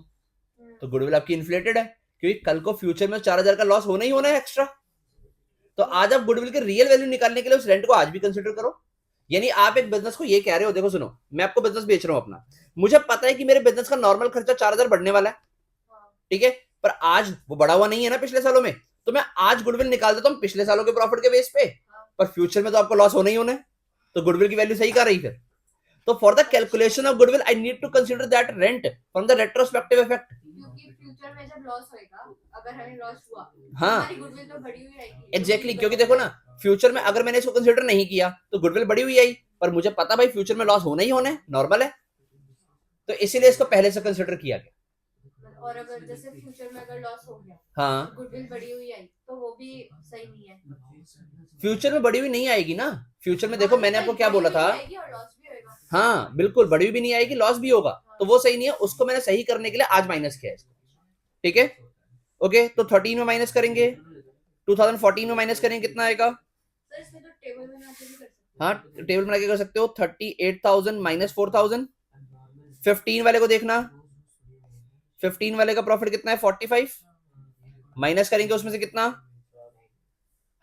S1: तो गुडविल आपकी इन्फ्लेटेड है, क्योंकि कल को फ्यूचर में 4,000 का लॉस होना ही होना है एक्स्ट्रा। तो आज आप गुडविल के रियल वैल्यू निकालने के लिए उस रेंट को आज भी कंसिडर करो। यानी आप एक बिजनेस को ये कह रहे हो, देखो सुनो, मैं आपको बिजनेस बेच रहा हूं अपना, मुझे पता है कि मेरे बिजनेस का नॉर्मल खर्चा 4,000 बढ़ने वाला है, ठीक है, पर आज वो बढ़ा हुआ नहीं है ना पिछले सालों में, तो मैं आज गुडविल निकाल देता हूं पिछले सालों के प्रॉफिट के बेस पे, पर फ्यूचर में तो आपको लॉस होना ही होना है, तो गुडविल की वैल्यू सही कर रही फिर। तो for the calculation of goodwill I need to consider that rent from the retrospective effect.
S2: क्योंकि फ्यूचर में जब लॉस होएगा, अगर हमें लॉस हुआ
S1: हाँ
S2: हमारी गुडविल तो बढ़ी हुई रहेगी।
S1: एग्जैक्टली, क्योंकि देखो ना फ्यूचर में अगर मैंने इसको कंसीडर नहीं किया तो गुडविल बढ़ी हुई आई, पर मुझे पता भाई फ्यूचर में लॉस होना ही होना है, नॉर्मल है, तो इसीलिए इसको पहले से कंसीडर किया गया।
S2: और अगर जैसे फ्यूचर में अगर लॉस हो गया,
S1: हाँ
S2: गुडविल बढ़ी हुई आई, तो वो भी सही नहीं है।
S1: फ्यूचर में बढ़ी हुई नहीं आएगी ना, फ्यूचर में देखो मैंने आपको क्या बोला था, हाँ बिल्कुल बढ़ी हुई भी नहीं आएगी, लॉस भी होगा, तो वो सही नहीं है, उसको मैंने सही करने के लिए आज माइनस किया है इसको, ठीक है। ओके तो 13 में माइनस करेंगे, 2014 में माइनस करेंगे, कितना आएगा?
S2: सर इसमें तो टेबल बना के भी कर सकते हैं।
S1: हाँ टेबल बना के कर सकते हो। 38,000 माइनस 4,000। 15 वाले को देखना, 15 वाले का प्रॉफिट कितना है? 45 माइनस करेंगे उसमें से कितना?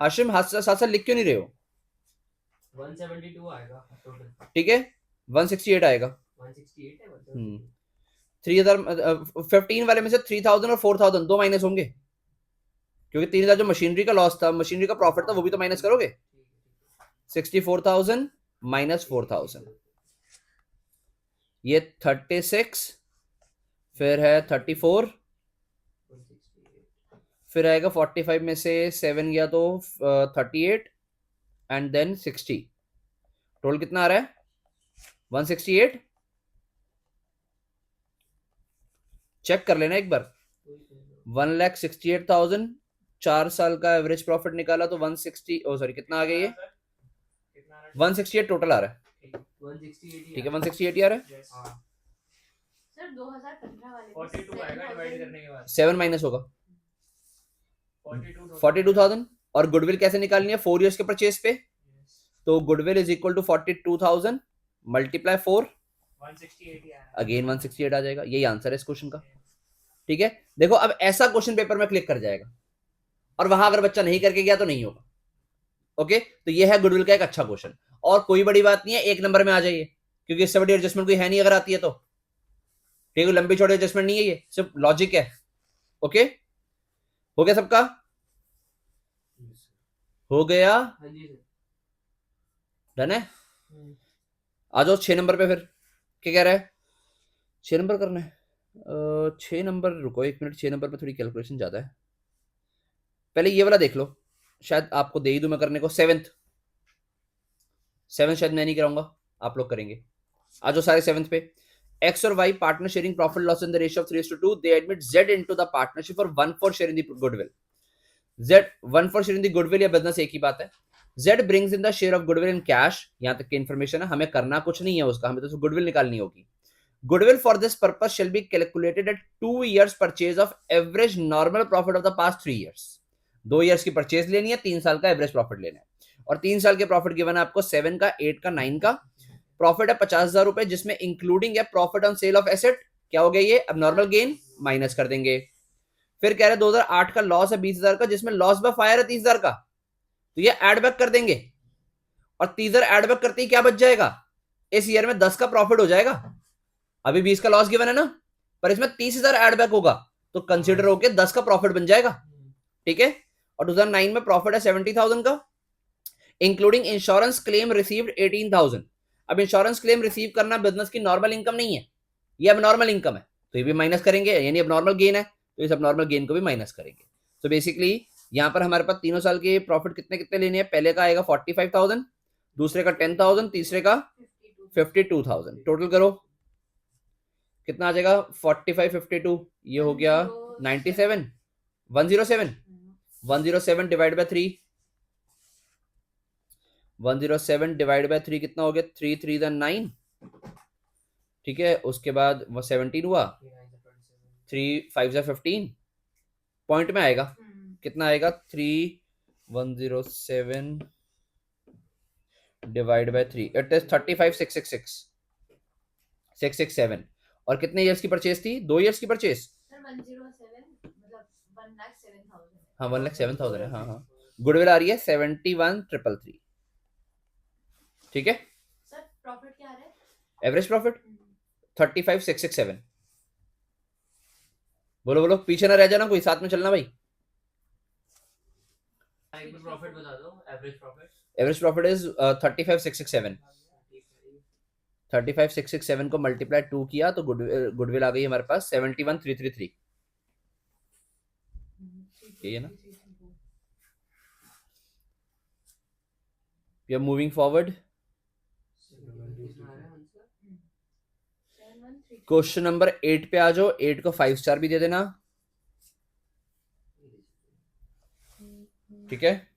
S1: हाशिम हाथ साथ साथ लिख क्यों नहीं रहे हो?
S3: 172 आएगा टोटल,
S1: ठीक है 168 आएगा।
S3: 168 है
S1: 3000 15 वाले में से 3,000 और 4,000 दो माइनस होंगे, क्योंकि 3,000 जो मशीनरी का लॉस था, मशीनरी का प्रॉफिट था, वो भी तो माइनस करोगे। 64,000 माइनस 4,000, ये 36, फिर है 34, फिर आएगा 45 में से 7 गया तो 38 एंड देन 60, टोटल कितना आ रहा है? 168। चेक कर लेना एक बार। 1,68,000 4 साल का एवरेज प्रॉफिट निकाला तो 160, ओ सॉरी कितना आ गया ये? 168 टोटल आ रहा है,
S3: 168
S1: ठीक है 168 ही आ रहा है।
S2: सर 2015 वाले
S3: 42 आएगा डिवाइड करने के बाद,
S1: 7 माइनस होगा
S3: 42
S1: 42,000। और गुडविल कैसे निकालनी है? 4 इयर्स के परचेज पे, तो goodwill is equal to 42,000 multiply 4,
S3: 168 ही आया,
S1: अगेन 168 आ जाएगा। यही आंसर है इस क्वेश्चन का, ठीक है। देखो अब ऐसा क्वेश्चन पेपर में क्लिक कर जाएगा, और वहां अगर बच्चा नहीं करके गया तो नहीं होगा। ओके तो ये है गुडविल का एक अच्छा क्वेश्चन, और कोई बड़ी बात नहीं है, 1 नंबर में आ जाइए, क्योंकि इससे बड़ी एडजस्टमेंट कोई है नहीं, अगर आती है तो ठीक है, लंबी चौड़ी एडजस्टमेंट नहीं है, ये सिर्फ लॉजिक है। ओके हो गया सबका? हो गया,
S3: हाँ जी सर।
S1: डन है। आ जाओ 6 नंबर पे, फिर क्या कह रहा है? 6 नंबर करना है। 6 नंबर रुको 1 मिनट, 6 नंबर पे थोड़ी कैलकुलेशन ज्यादा है, पहले ये वाला देख लो, शायद आपको दे ही दूं मैं करने को। 7th शायद मैं नहीं कराऊंगा, आप लोग करेंगे। आ जाओ सारे 7th पे। X और Y partner sharing profit loss in the ratio of 3:2. They admit Z into the partnership for 1 for sharing the goodwill. Z 1 for sharing the goodwill या बिजनेस एक ही बात है। Z brings in the share of goodwill in cash, यहां तक की information है, हमें करना कुछ नहीं है उसका, हमें तो गुडविल निकालनी होगी। Goodwill for this purpose shall be calculated at 2 years purchase of average normal profit of the past 3 years. 2 years की परचेज लेनी है, 3 साल का एवरेज प्रॉफिट लेना है, और 3 साल के प्रॉफिट गिवन है आपको 7 का, 8 का, 9 का। प्रॉफिट है 50,000 रुपए, जिसमें इंक्लूडिंग है profit on sale of asset, क्या हो गया ये? अब नॉर्मल गेन माइनस कर देंगे। फिर कह रहे 2008 का लॉस है 20,000 का, जिसमें लॉस बाय फायर है 30,000 का, तो ये एड बैक कर देंगे, और 30,000 एड बैक करते ही क्या बच जाएगा? इस ईयर में 10 का प्रॉफिट हो जाएगा। अभी 20 का लॉस गिवन है ना, पर इसमें 30,000 एड बैक होगा, तो कंसिडर होके 10 का प्रॉफिट बन जाएगा, ठीक है। और 2009 में प्रॉफिट है 70,000 का, इंक्लूडिंग इंश्योरेंस क्लेम रिसीव्ड 18,000। अब इंश्योरेंस क्लेम रिसीव करना बिजनेस की नॉर्मल इनकम नहीं है, ये अब नॉर्मल इनकम है, तो ये भी माइनस करेंगे, यानी अब नॉर्मल गेन है, तो इस अब नॉर्मल गेन को भी माइनस करेंगे। तो बेसिकली यहाँ पर हमारे पास तीनों साल के प्रॉफिट कितने कितने लेने हैं, पहले का आएगा 45,000, दूसरे का 10,000, तीसरे का 52,000। टोटल करो कितना आ जाएगा, 45 52, ये हो गया 97 107 107 डिवाइड बाय 3, 107 डिवाइड बाय 3 कितना हो गया, 3 3 9, ठीक है। उसके बाद वो 17 हुआ, 3 5 15, पॉइंट में आएगा कितना आएगा, 3107 डिवाइड बाय 3, इट इज 35,667। और कितने ईयर्स की परचेज थी, 2 ईयर्स की परचेज,
S2: सर 107 मतलब 1,07,000 है।
S1: हाँ 1,07,000 है, हाँ हाँ। गुडविल आ रही है 71,333, ठीक है।
S2: सर प्रॉफिट क्या आ रहा है?
S1: Average profit 35,667। बोलो बोलो, पीछे ना रह जाना कोई, साथ में चलना भाई।
S3: एक बार प्रॉफिट बता दो, average profit.
S1: Average profit is 35,667। 35,667 को मल्टीप्लाई 2 किया तो गुडविल आ गई हमारे पास 71,333, यही है ना। We are moving forward. Question number 8 पे आ जाओ, 8 को 5 स्टार भी दे देना, ठीक है।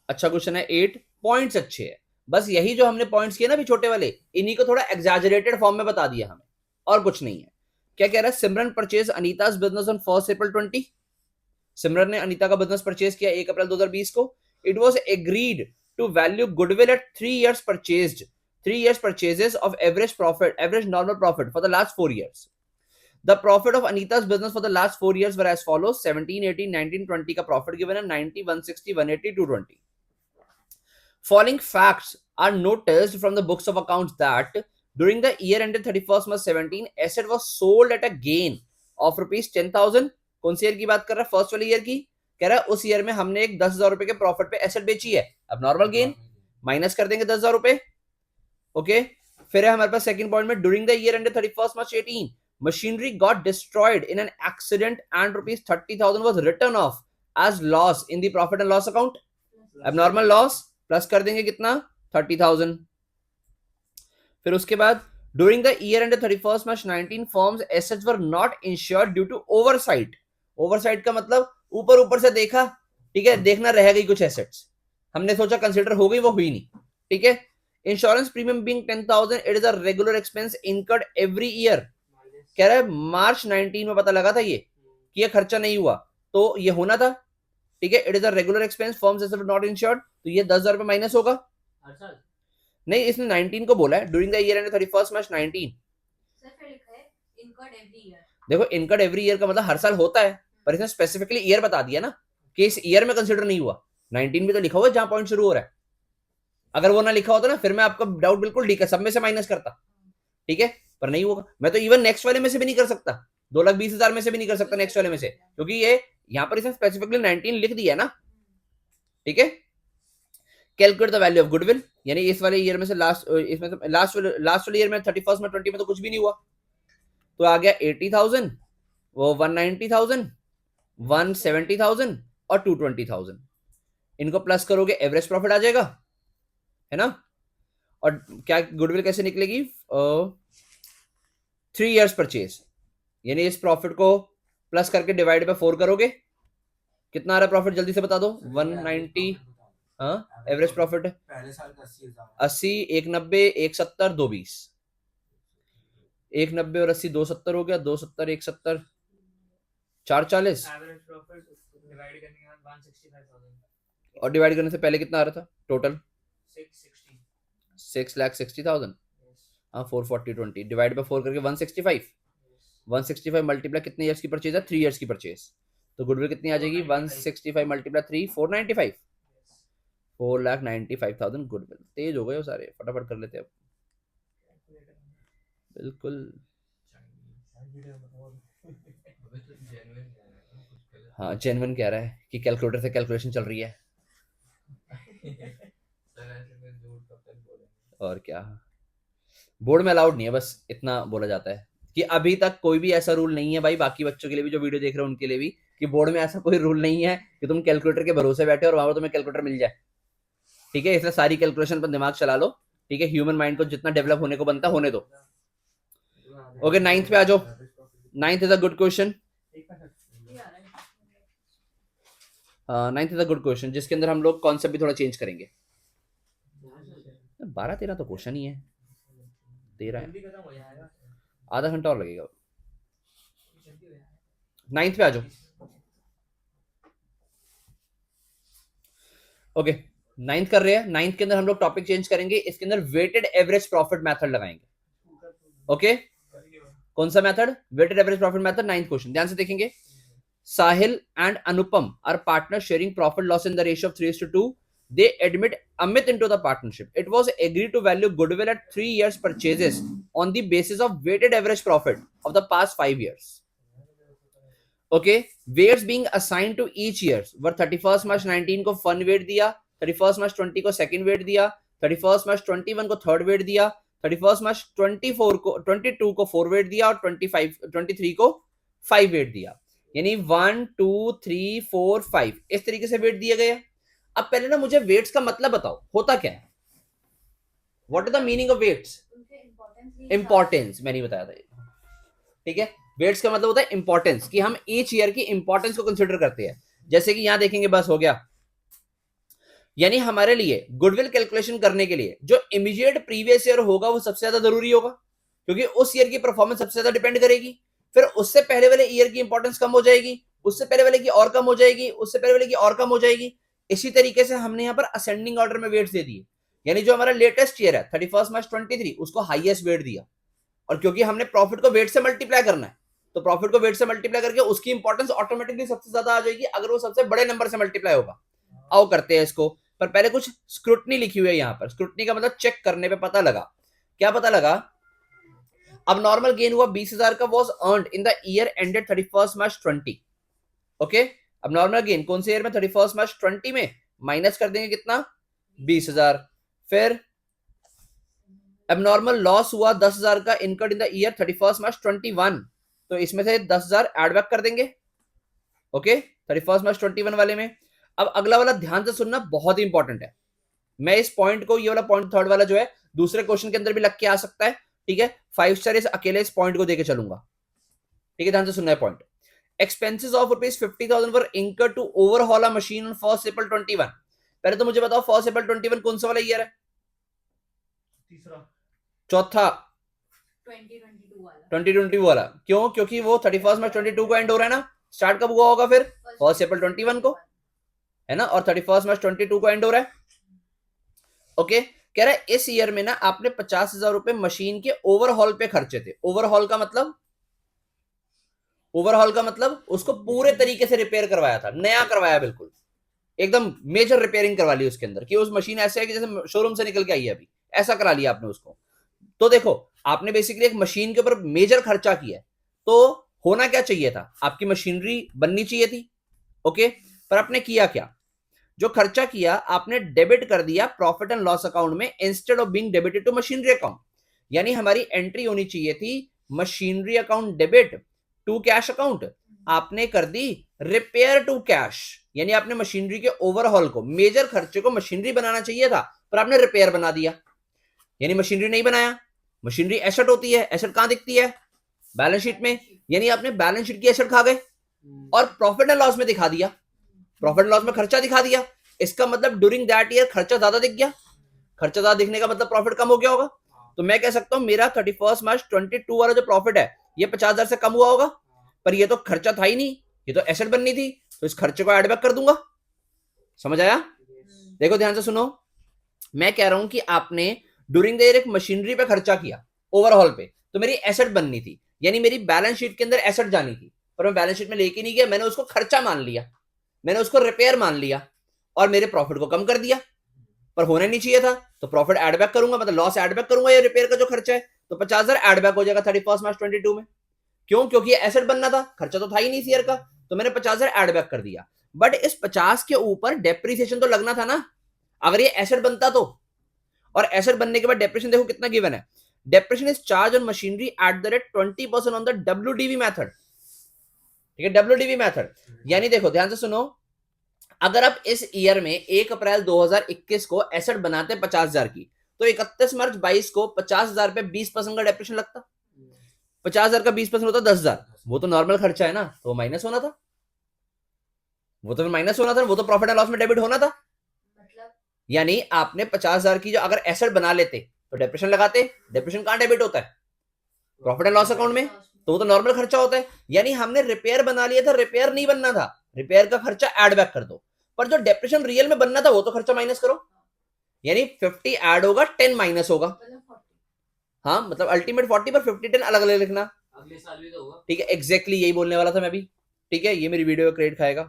S1: अच्छा क्वेश्चन है 8, पॉइंट्स अच्छे हैं, बस यही जो हमने पॉइंट्स किए ना भी छोटे वाले, इन्हीं को थोड़ा एग्जैजरेटेड फॉर्म में बता दिया हमें, और कुछ नहीं है। क्या कह रहा है, सिमरन परचेज अनीताज बिजनेस ऑन 1 अप्रैल 20। सिमरन ने अनीता का बिजनेस परचेज किया 1 अप्रैल 2020 को। It was agreed to value goodwill at 3 years purchased, 3 years purchases of average profit, average normal profit for the last 4 years। The profit of Anita's business for the last 4 years were as follows: 17, 18, 19, 20 का profit given है 90, 160, 180, 220. Following facts are noticed from the books of accounts that during the year ended 31st March 17, asset was sold at a gain of rupees 10,000। कौन सी year की बात कर रहा है, first वाली year की। कह रहा है उस ईयर में हमने एक 10,000 रुपए के प्रॉफिट पे एसेट बेची है। अब नॉर्मल गेन माइनस कर देंगे 10,000 रुपए, ओके। फिर है हमारे पास सेकंड पॉइंट में, during the year ended 31st March 18, machinery got destroyed in an accident and rupees 30,000 was written off as loss in the profit and loss account। abnormal loss plus कर देंगे कितना, 30,000। फिर उसके बाद during the year end 31st March 19, firm's assets were not insured due to oversight. Oversight का मतलब ऊपर ऊपर से देखा, ठीक है, देखना रह गई कुछ एसेट्स, हमने सोचा कंसिडर हो गई, वो हुई नहीं, ठीक है। Insurance premium being 10,000, it is a regular expense incurred every year. कह रहा है मार्च 19 में पता लगा था ये कि ये खर्चा नहीं हुआ, तो ये होना था, ठीक है। It is a regular expense, firms asset not insured, तो ये 10,000 रुपए माइनस होगा। नहीं, इसने 19 को बोला है, during the year end 31st March 19।
S2: Sir फिर लिखा है इनकर्ड एवरी ईयर।
S1: देखो इनकर्ड एवरी ईयर का मतलब हर साल होता है, पर इसने स्पेसिफिकली ईयर बता दिया ना कि इस ईयर में कंसीडर नहीं हुआ। 19 भी तो लिखा हुआ है जहां पॉइंट शुरू हो रहा है, अगर वो ना लिखा होता ना फिर मैं आपका डाउट बिल्कुल ठीक है सब में से माइनस करता, ठीक है, पर नहीं होगा। मैं तो इवन नेक्स्ट वाले में से भी नहीं कर सकता, 2,20,000 में से भी नहीं कर सकता नेक्स्ट वाले में से, क्योंकि ये यहां पर इसने स्पेसिफिकली 19 लिख दिया ना, ठीक है। Calculate the value of goodwill, यानी इस वाले ईयर में से लास्ट, इसमें से लास्ट वाले ईयर में 31st में 20 में तो कुछ भी नहीं हुआ, तो आ गया 80,000, वो 190,000, 170,000 और 220,000। इनको प्लस करोगे एवरेज प्रॉफिट आ जाएगा, है ना। और क्या गुडविल कैसे निकलेगी, 3 years परचेज, यानी इस प्रॉफिट को प्लस करके डिवाइड बाय 4 करोगे, कितना आ रहा है प्रॉफिट, जल्दी से बता दो। 190, हाँ एवरेज प्रॉफिट
S4: पहले साल का
S1: 80, 190, 170, 220, 190 और 80 270 हो गया, 270 170 440,
S3: एवरेज प्रॉफिट डिवाइड करने के बाद 165,000
S1: और डिवाइड करने से पहले कितना आ रहा था टोटल,
S3: 660।
S1: 6,60,000, हाँ 440 20 डिवाइड बाय 4 करके 165, 165 मल्टीप्लाई कितने ईयर्स की परचेज है, 3 years की परचेज, तो गुडविल कितनी आ जाएगी, 165 मल्टीप्लाई 3, 495, 4,95,000 गुडविल। तेज हो गए हो सारे, फटाफट कर लेते हैं अब, बिल्कुल। हाँ जेन्युइन कह रहा है कि कैलकुलेटर से कैलकुलेशन चल रही है, और क्या, बोर्ड में अलाउड नहीं है, बस इतना बोला जाता है कि अभी तक कोई भी ऐसा रूल नहीं है भाई, बाकी बच्चों के लिए भी जो वीडियो देख रहे हैं उनके लिए भी, कि बोर्ड में ऐसा कोई रूल नहीं है कि तुम कैलकुलेटर के भरोसे बैठे और वहां पर तुम्हें कैलकुलेटर मिल जाए, ठीक है। इसलिए सारी कैलकुलेशन पर दिमाग चला लो, ठीक है। ह्यूमन माइंड को जितना डेवलप होने को बनता होने दो। ओके, 9th पे आ जाओ। 9th is a good question.
S2: ये आ रहा है
S1: 9th is a good question, जिसके अंदर हम लोग कॉन्सेप्ट भी थोड़ा चेंज करेंगे। 12-13 तो क्वेश्चन ही है, 13 है,
S3: जल्दी खत्म हो जाएगा।
S1: आधा घंटा और लगेगा। 9th पे आ जाओ। ओके, 9th कर रहे हैं। 9th के अंदर हम लोग टॉपिक चेंज करेंगे, इसके अंदर वेटेड एवरेज प्रॉफिट मेथड लगाएंगे। ओके, कौन सा method? Weighted average profit method. 9th question ध्यान से देखेंगे। Sahil and Anupam are partner sharing profit loss in the ratio of 3:2. They admit Amit into the partnership. It was agreed to value goodwill at 3 years purchases on the basis of weighted average profit of the past 5 years. Okay, weights being assigned to each year were 31st March 19 को fun wait दिया, 31st March 20 को second wait दिया, 31st March 21 को third wait दिया, 31st March 24 को 22 को 4 wait दिया और 23 को 5 वेट दिया। यानी 1 2 3 4 5 इस तरीके से वेट दिए गए। अब पहले ना मुझे वेट्स का मतलब बताओ, होता क्या है? What is the meaning of weights?
S2: उनके
S1: इंपॉर्टेंस मैंने ही बताया था, ठीक है। वेट्स का मतलब होता है इंपॉर्टेंस, कि हम ईच ईयर की इंपॉर्टेंस को कंसीडर करते हैं। जैसे कि यहां देखेंगे, बस हो गया। यानी हमारे लिए गुडविल कैलकुलेशन करने के लिए जो इमीडिएट प्रीवियस ईयर होगा वो सबसे ज्यादा जरूरी होगा, क्योंकि उस ईयर की परफॉर्मेंस सबसे ज्यादा डिपेंड करेगी। फिर उससे पहले वाले ईयर की इंपॉर्टेंस कम हो जाएगी, उससे पहले वाले की और कम हो जाएगी, उससे पहले वाले की और कम हो जाएगी। इसी तरीके से हमने यहाँ पर असेंडिंग ऑर्डर में वेट्स दे दिए। यानी जो हमारा लेटेस्ट ईयर है 31st March 23 उसको हाईएस्ट वेट दिया, और क्योंकि हमने प्रॉफिट को वेट से मल्टीप्लाई करना है तो प्रॉफिट को वेट से मल्टीप्लाई करके उसकी इंपॉर्टेंस ऑटोमेटिकली सबसे ज्यादा आ जाएगी अगर वो सबसे बड़े नंबर से मल्टीप्लाई होगा। आओ करते हैं इसको, पर पहले कुछ स्क्रूटनी लिखी हुई है यहाँ पर। स्क्रूटनी का मतलब चेक करने पे पता लगा। क्या पता लगा? अब नॉर्मल गेन हुआ 20,000 का, was earned in the year ended 31st March 20। Okay, अब नॉर्मल गेन कौन से ईयर में? 31st March 20 में। माइनस कर देंगे कितना? 20,000। फिर अब नॉर्मल लॉस हुआ 10,000 का, incurred in the year 31st March 21, तो इसमें से 10,000 एड बैक कर देंगे। ओके, 31st March 21 वाले में। अब अगला वाला ध्यान से सुनना, बहुत ही इंपॉर्टेंट है। मैं इस पॉइंट को, ये वाला पॉइंट थर्ड वाला जो है, दूसरे क्वेश्चन के अंदर भी लग के आ सकता है, ठीक है। 5 स्टार इस अकेले इस पॉइंट को देके चलूंगा, ठीक है। ध्यान से सुनना है point. Expenses of ₹50,000 were incurred to overhaul a machine on 1st April 21। पहले तो मुझे बताओ 1st April 21 कौन सा वाला ईयर है?
S3: तीसरा,
S1: चौथा,
S2: 2022 वाला।
S1: 2022 वाला। क्यों? क्योंकि वो 31st March 22 को एंड हो रहा है ना। स्टार्ट कब हुआ होगा फिर? 1st April 21 को, है ना, और 31st March 22 को एंड हो रहा है। ओके, कह रहा है इस ईयर में ना आपने 50,000 रुपए मशीन के ओवरहॉल पे खर्चे थे। ओवरहॉल का मतलब, ओवरहॉल का मतलब उसको पूरे तरीके से रिपेयर करवाया था, नया करवाया, बिल्कुल एकदम मेजर रिपेयरिंग करवा ली उसके अंदर, कि उस मशीन ऐसे है कि जैसे शोरूम से निकल के आई है अभी, ऐसा करा लिया आपने उसको। तो देखो, आपने बेसिकली एक मशीन के ऊपर मेजर खर्चा किया है, तो होना क्या चाहिए था? आपकी मशीनरी बननी चाहिए थी। ओके, पर आपने किया क्या? जो खर्चा किया आपने डेबिट कर दिया प्रॉफिट एंड लॉस अकाउंट में, instead of being debited to machinery account. यानी हमारी एंट्री होनी चाहिए थी machinery account debit to cash account, आपने कर दी रिपेयर टू कैश। यानी आपने मशीनरी के ओवरहॉल को, मेजर खर्चे को मशीनरी बनाना चाहिए था, पर आपने रिपेयर बना दिया। यानी मशीनरी नहीं बनाया। मशीनरी एसेट होती है, एसेट कहां दिखती है? बैलेंस शीट में। यानी आपने बैलेंस शीट की एसेट खा गए और प्रॉफिट एंड लॉस में दिखा दिया, प्रॉफिट एंड लॉस में खर्चा दिखा दिया। इसका मतलब ड्यूरिंग दैट ईयर खर्चा ज्यादा दिख गया। खर्चा ज्यादा दिखने का मतलब प्रॉफिट कम हो गया होगा। तो मैं कह सकता हूं मेरा 31st March 22 वाला जो प्रॉफिट है ये 50,000 से कम हुआ होगा, पर ये तो खर्चा था ही नहीं, ये तो एसेट बननी थी, तो इस खर्चे को एड बैक कर दूंगा। समझ आया? देखो ध्यान से सुनो, मैं कह रहा हूं कि आपने ड्यूरिंग द ईयर एक मशीनरी पे खर्चा किया ओवरहॉल पे, तो मेरी एसेट बननी थी, यानी मेरी बैलेंस शीट के अंदर एसेट जानी थी, पर मैं बैलेंस शीट में लेके नहीं गया, मैंने उसको खर्चा मान लिया, मैंने उसको रिपेयर मान लिया और मेरे प्रॉफिट को कम कर दिया। पर होना नहीं चाहिए था, तो प्रॉफिट एड बैक करूंगा, मतलब लॉस एड बैक करूंगा, ये रिपेयर का जो खर्चा है, तो 50,000 एड बैक हो जाएगा 31st March 22 में। क्यों? क्योंकि एसेट बनना था, खर्चा तो था ही नहीं इस ईयर का, तो मैंने 50,000 एड बैक कर दिया। बट इस 50 के ऊपर डेप्रिसिएशन तो लगना था ना, अगर ये एसेट बनता तो। और एसेट बनने के बाद डेप्रिसिएशन देखो कितना गिवन है, depreciation is charge on machinery at the rate 20% on the WDV method. ठीक है, WDV मेथड यानी देखो ध्यान से सुनो, अगर आप इस ईयर में 1 अप्रैल 2021 को एसेट बनाते 50,000 की, तो 31 मार्च 22 को 50,000 पे 20% का डेप्रिसिएशन लगता। 50,000 का 20% होता 10,000। वो तो नॉर्मल खर्चा है ना, तो वो माइनस होना था, वो तो माइनस होना था, वो तो प्रॉफिट एंड लॉस में डेबिट होना था।
S2: मतलब
S1: यानी आपने 50,000 की जो अगर एसेट बना लेते तो डेप्रिसिएशन लगाते, डेप्रिसिएशन कहां डेबिट होता है? प्रॉफिट एंड लॉस अकाउंट में, तो वो तो नॉर्मल खर्चा होता है। यानी हमने रिपेयर बना लिया था, रिपेयर नहीं बनना था, रिपेयर का खर्चा ऐड बैक कर दो, पर जो डेप्रिसिएशन रियल में बनना था वो तो खर्चा माइनस करो। यानी 50 ऐड होगा, 10 माइनस होगा।
S2: मतलब 40।
S1: हाँ मतलब अल्टीमेट 40 पर 50 10 अलग अलग लिखना।
S3: अगले साल भी तो होगा।
S1: ठीक है, एग्जैक्टली यही बोलने वाला था मैं भी। ठीक है, ये मेरी वीडियो का क्रेडिट खाएगा।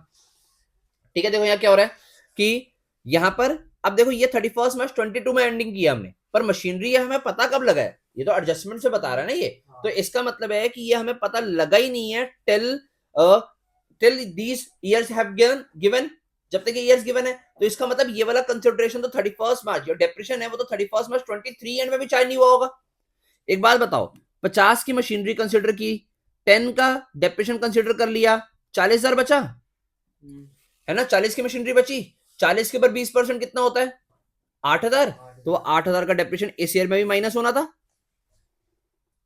S1: ठीक है, देखो यहाँ क्या हो रहा है कि यहाँ पर अब देखो ये 31 मार्च 22 में एंडिंग किया हमने, पर मशीनरी ये हमें पता कब लगा है? ये तो एडजस्टमेंट से बता रहा है ना ये, तो इसका मतलब है कि ये हमें पता लगा ही नहीं है till these years have given, जब तक ये इयर्स गिवन है। तो इसका मतलब ये वाला कंसिडरेशन तो 31 मार्च, जो डेप्रिसिएशन है वो तो 31 मार्च 23 एंड में भी चार्ज नहीं हुआ होगा। एक बात बताओ, 50 की मशीनरी कंसिडर की, 10 का डेप्रिसिएशन कंसिडर कर लिया, 40,000 बचा है ना, 40 की मशीनरी बची, 40 के ऊपर 20% कितना होता है? 8,000। तो 8,000 का डेप्रिसिएशन इस ईयर में भी माइनस होना था।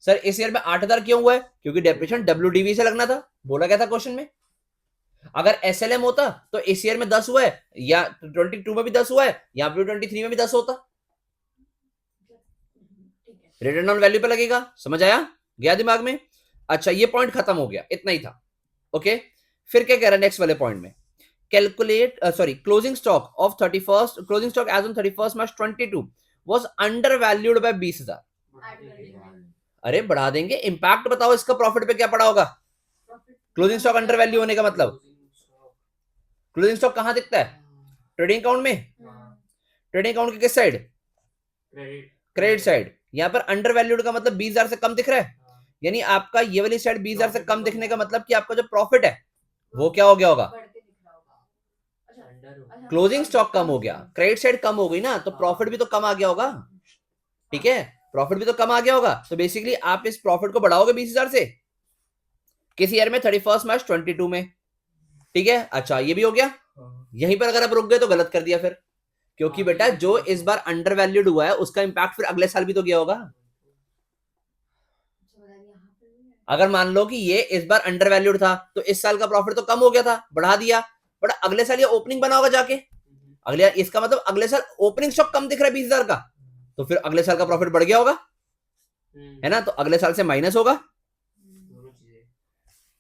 S1: सर इस ईयर में 8,000 क्यों हुआ है? क्योंकि डेप्रिसिएशन WDV से लगना था, बोला गया था क्वेश्चन में। अगर SLM होता तो इस ईयर में 10 हुआ है, या 22 में भी 10 हुआ है, या फिर 23 में भी 10 होता। रिटर्न ऑन वैल्यू पे लगेगा, समझ आया? गया दिमाग में? अच्छा ये पॉइंट खत्म हो गया, इतना ही था। ओके, फिर क्या कह रहा है नेक्स्ट वाले पॉइंट में? Calculate closing stock of 31st, closing stock as on 31st March 22 was under valued by 20,000। अरे बढ़ा देंगे, इंपैक्ट बताओ इसका प्रॉफिट पे क्या पड़ा होगा? क्लोजिंग स्टॉक अंडर वैल्यू होने का मतलब, क्लोजिंग स्टॉक कहां दिखता है? ट्रेडिंग अकाउंट में। ट्रेडिंग अकाउंट की किस साइड? Credit side. यहाँ पर अंडर वैल्यूड का मतलब 20,000 से कम दिख रहा है, यानी आपका ये वाली साइड 20,000 से कम दिखने का मतलब कि आपका जो प्रॉफिट है वो क्या हो गया होगा? क्लोजिंग स्टॉक कम हो गया, क्रेडिट साइड कम हो गई ना, तो प्रॉफिट भी तो कम आ गया होगा। ठीक है, प्रॉफिट भी तो कम आ गया होगा, तो बेसिकली आप इस प्रॉफिट को बढ़ाओगे 20,000 से किस ईयर में? 31 मार्च 22 में। ठीक है, अच्छा ये भी हो गया। यहीं पर अगर आप रुक गए तो गलत कर दिया फिर, क्योंकि बेटा जो इस बार अंडर वैल्यूड हुआ है उसका इंपैक्ट फिर अगले साल भी तो गया होगा। अगर मान लो कि ये इस बार अंडर वैल्यूड था तो इस साल का प्रॉफिट तो कम हो गया था, बढ़ा दिया, बट अगले साल ये ओपनिंग बना होगा जाके, अगले, इसका मतलब अगले साल ओपनिंग स्टॉक कम दिख रहा है 20,000 का, तो फिर अगले साल का प्रॉफिट बढ़ गया होगा, है ना? तो अगले साल से माइनस होगा।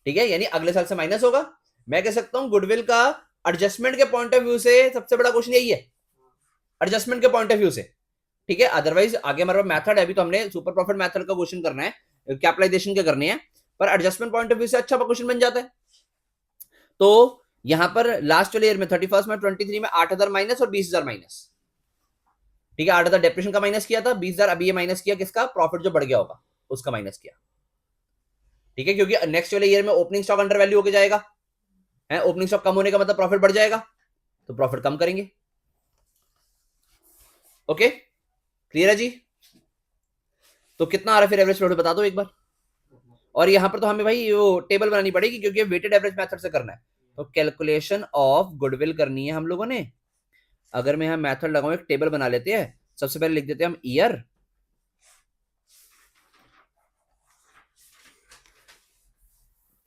S1: ठीक है, यानी अगले साल से माइनस होगा। मैं कह सकता हूं गुडविल का एडजस्टमेंट के पॉइंट ऑफ व्यू से सबसे बड़ा क्वेश्चन यही है, एडजस्टमेंट के पॉइंट ऑफ व्यू से। ठीक है, अदरवाइज आगे हमारे पास मेथड है, अभी तो हमने सुपर प्रॉफिट मेथड का क्वेश्चन करना है, कैपिटलाइजेशन के करने हैं, पर एडजस्टमेंट पॉइंट ऑफ व्यू से अच्छा क्वेश्चन बन जाता है। तो यहां पर लास्ट वाले ईयर में 31 में 23 में 8,000 माइनस और 20,000 माइनस। ठीक है, 8,000 डेप्रिसिएशन का माइनस किया था, 20,000 अभी ये माइनस किया किसका? प्रॉफिट जो बढ़ गया होगा उसका माइनस किया। ठीक है, क्योंकि नेक्स्ट वाले ईयर में ओपनिंग स्टॉक अंडर वैल्यू होकर जाएगा, है, ओपनिंग स्टॉक कम होने का मतलब प्रॉफिट बढ़ जाएगा, तो प्रॉफिट कम करेंगे। ओके, क्लियर है जी? तो कितना आ रहा है फिर एवरेज प्रॉफिट बता दो एक बार। और यहां पर तो हमें भाई वो टेबल बनानी पड़ेगी क्योंकि वेटेड एवरेज मेथड से करना है, तो कैलकुलेशन ऑफ गुडविल करनी है हम लोगों ने। अगर मैं यहां मेथड लगाऊं, एक टेबल बना लेते हैं, सबसे पहले लिख देते हैं हम ईयर,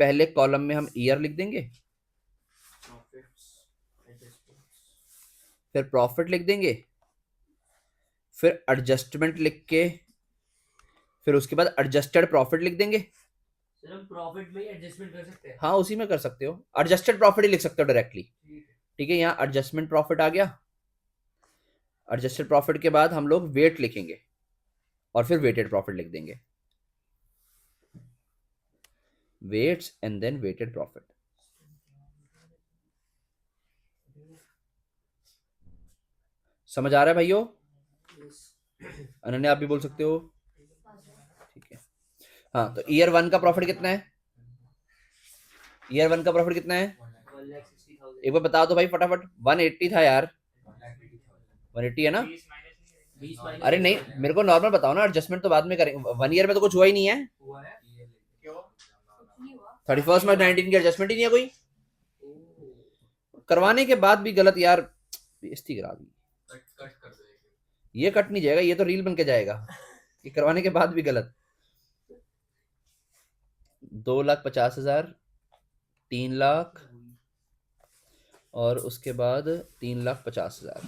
S1: पहले कॉलम में हम ईयर लिख देंगे, फिर प्रॉफिट लिख देंगे, फिर एडजस्टमेंट लिख के, फिर उसके बाद एडजस्टेड प्रॉफिट लिख देंगे।
S3: सर हम प्रॉफिट में एडजस्टमेंट कर सकते हैं?
S1: हाँ उसी में कर सकते हो, एडजस्टेड प्रॉफिट ही लिख सकते हो डायरेक्टली। ठीक है, यहाँ एडजस्टमेंट प्रॉफिट आ गया, एडजस्टेड प्रॉफिट के बाद हम लोग वेट लिखेंगे और फिर वेटेड प्रॉफिट लिख देंगे, weights and then weighted profit. समझ आ रहा है भाइयों? अनन्या आप भी बोल सकते हो। ठीक है, हाँ तो ईयर 1 का प्रॉफिट कितना है? ईयर 1 का प्रॉफिट कितना है?
S3: 1,60,000।
S1: एक बार बता दो भाई फटाफट। 180 था यार, 180 है ना? अरे नहीं, मेरे को नॉर्मल बताओ ना, एडजस्टमेंट तो बाद में करेंगे, 1 ईयर में तो कुछ हुआ ही नहीं है।
S3: हुआ है क्यों?
S2: कुछ नहीं हुआ
S1: 31 मार्च 19 की एडजस्टमेंट ही नहीं है कोई, करवाने के बाद भी गलत यार, बेइज्जती करा दी।
S3: कट कर दो
S1: ये कट नहीं जाएगा, ये तो रील बन के जाएगा, ये करवाने के बाद भी गलत। 2,50,000, 3,00,000 और उसके बाद 3,50,000।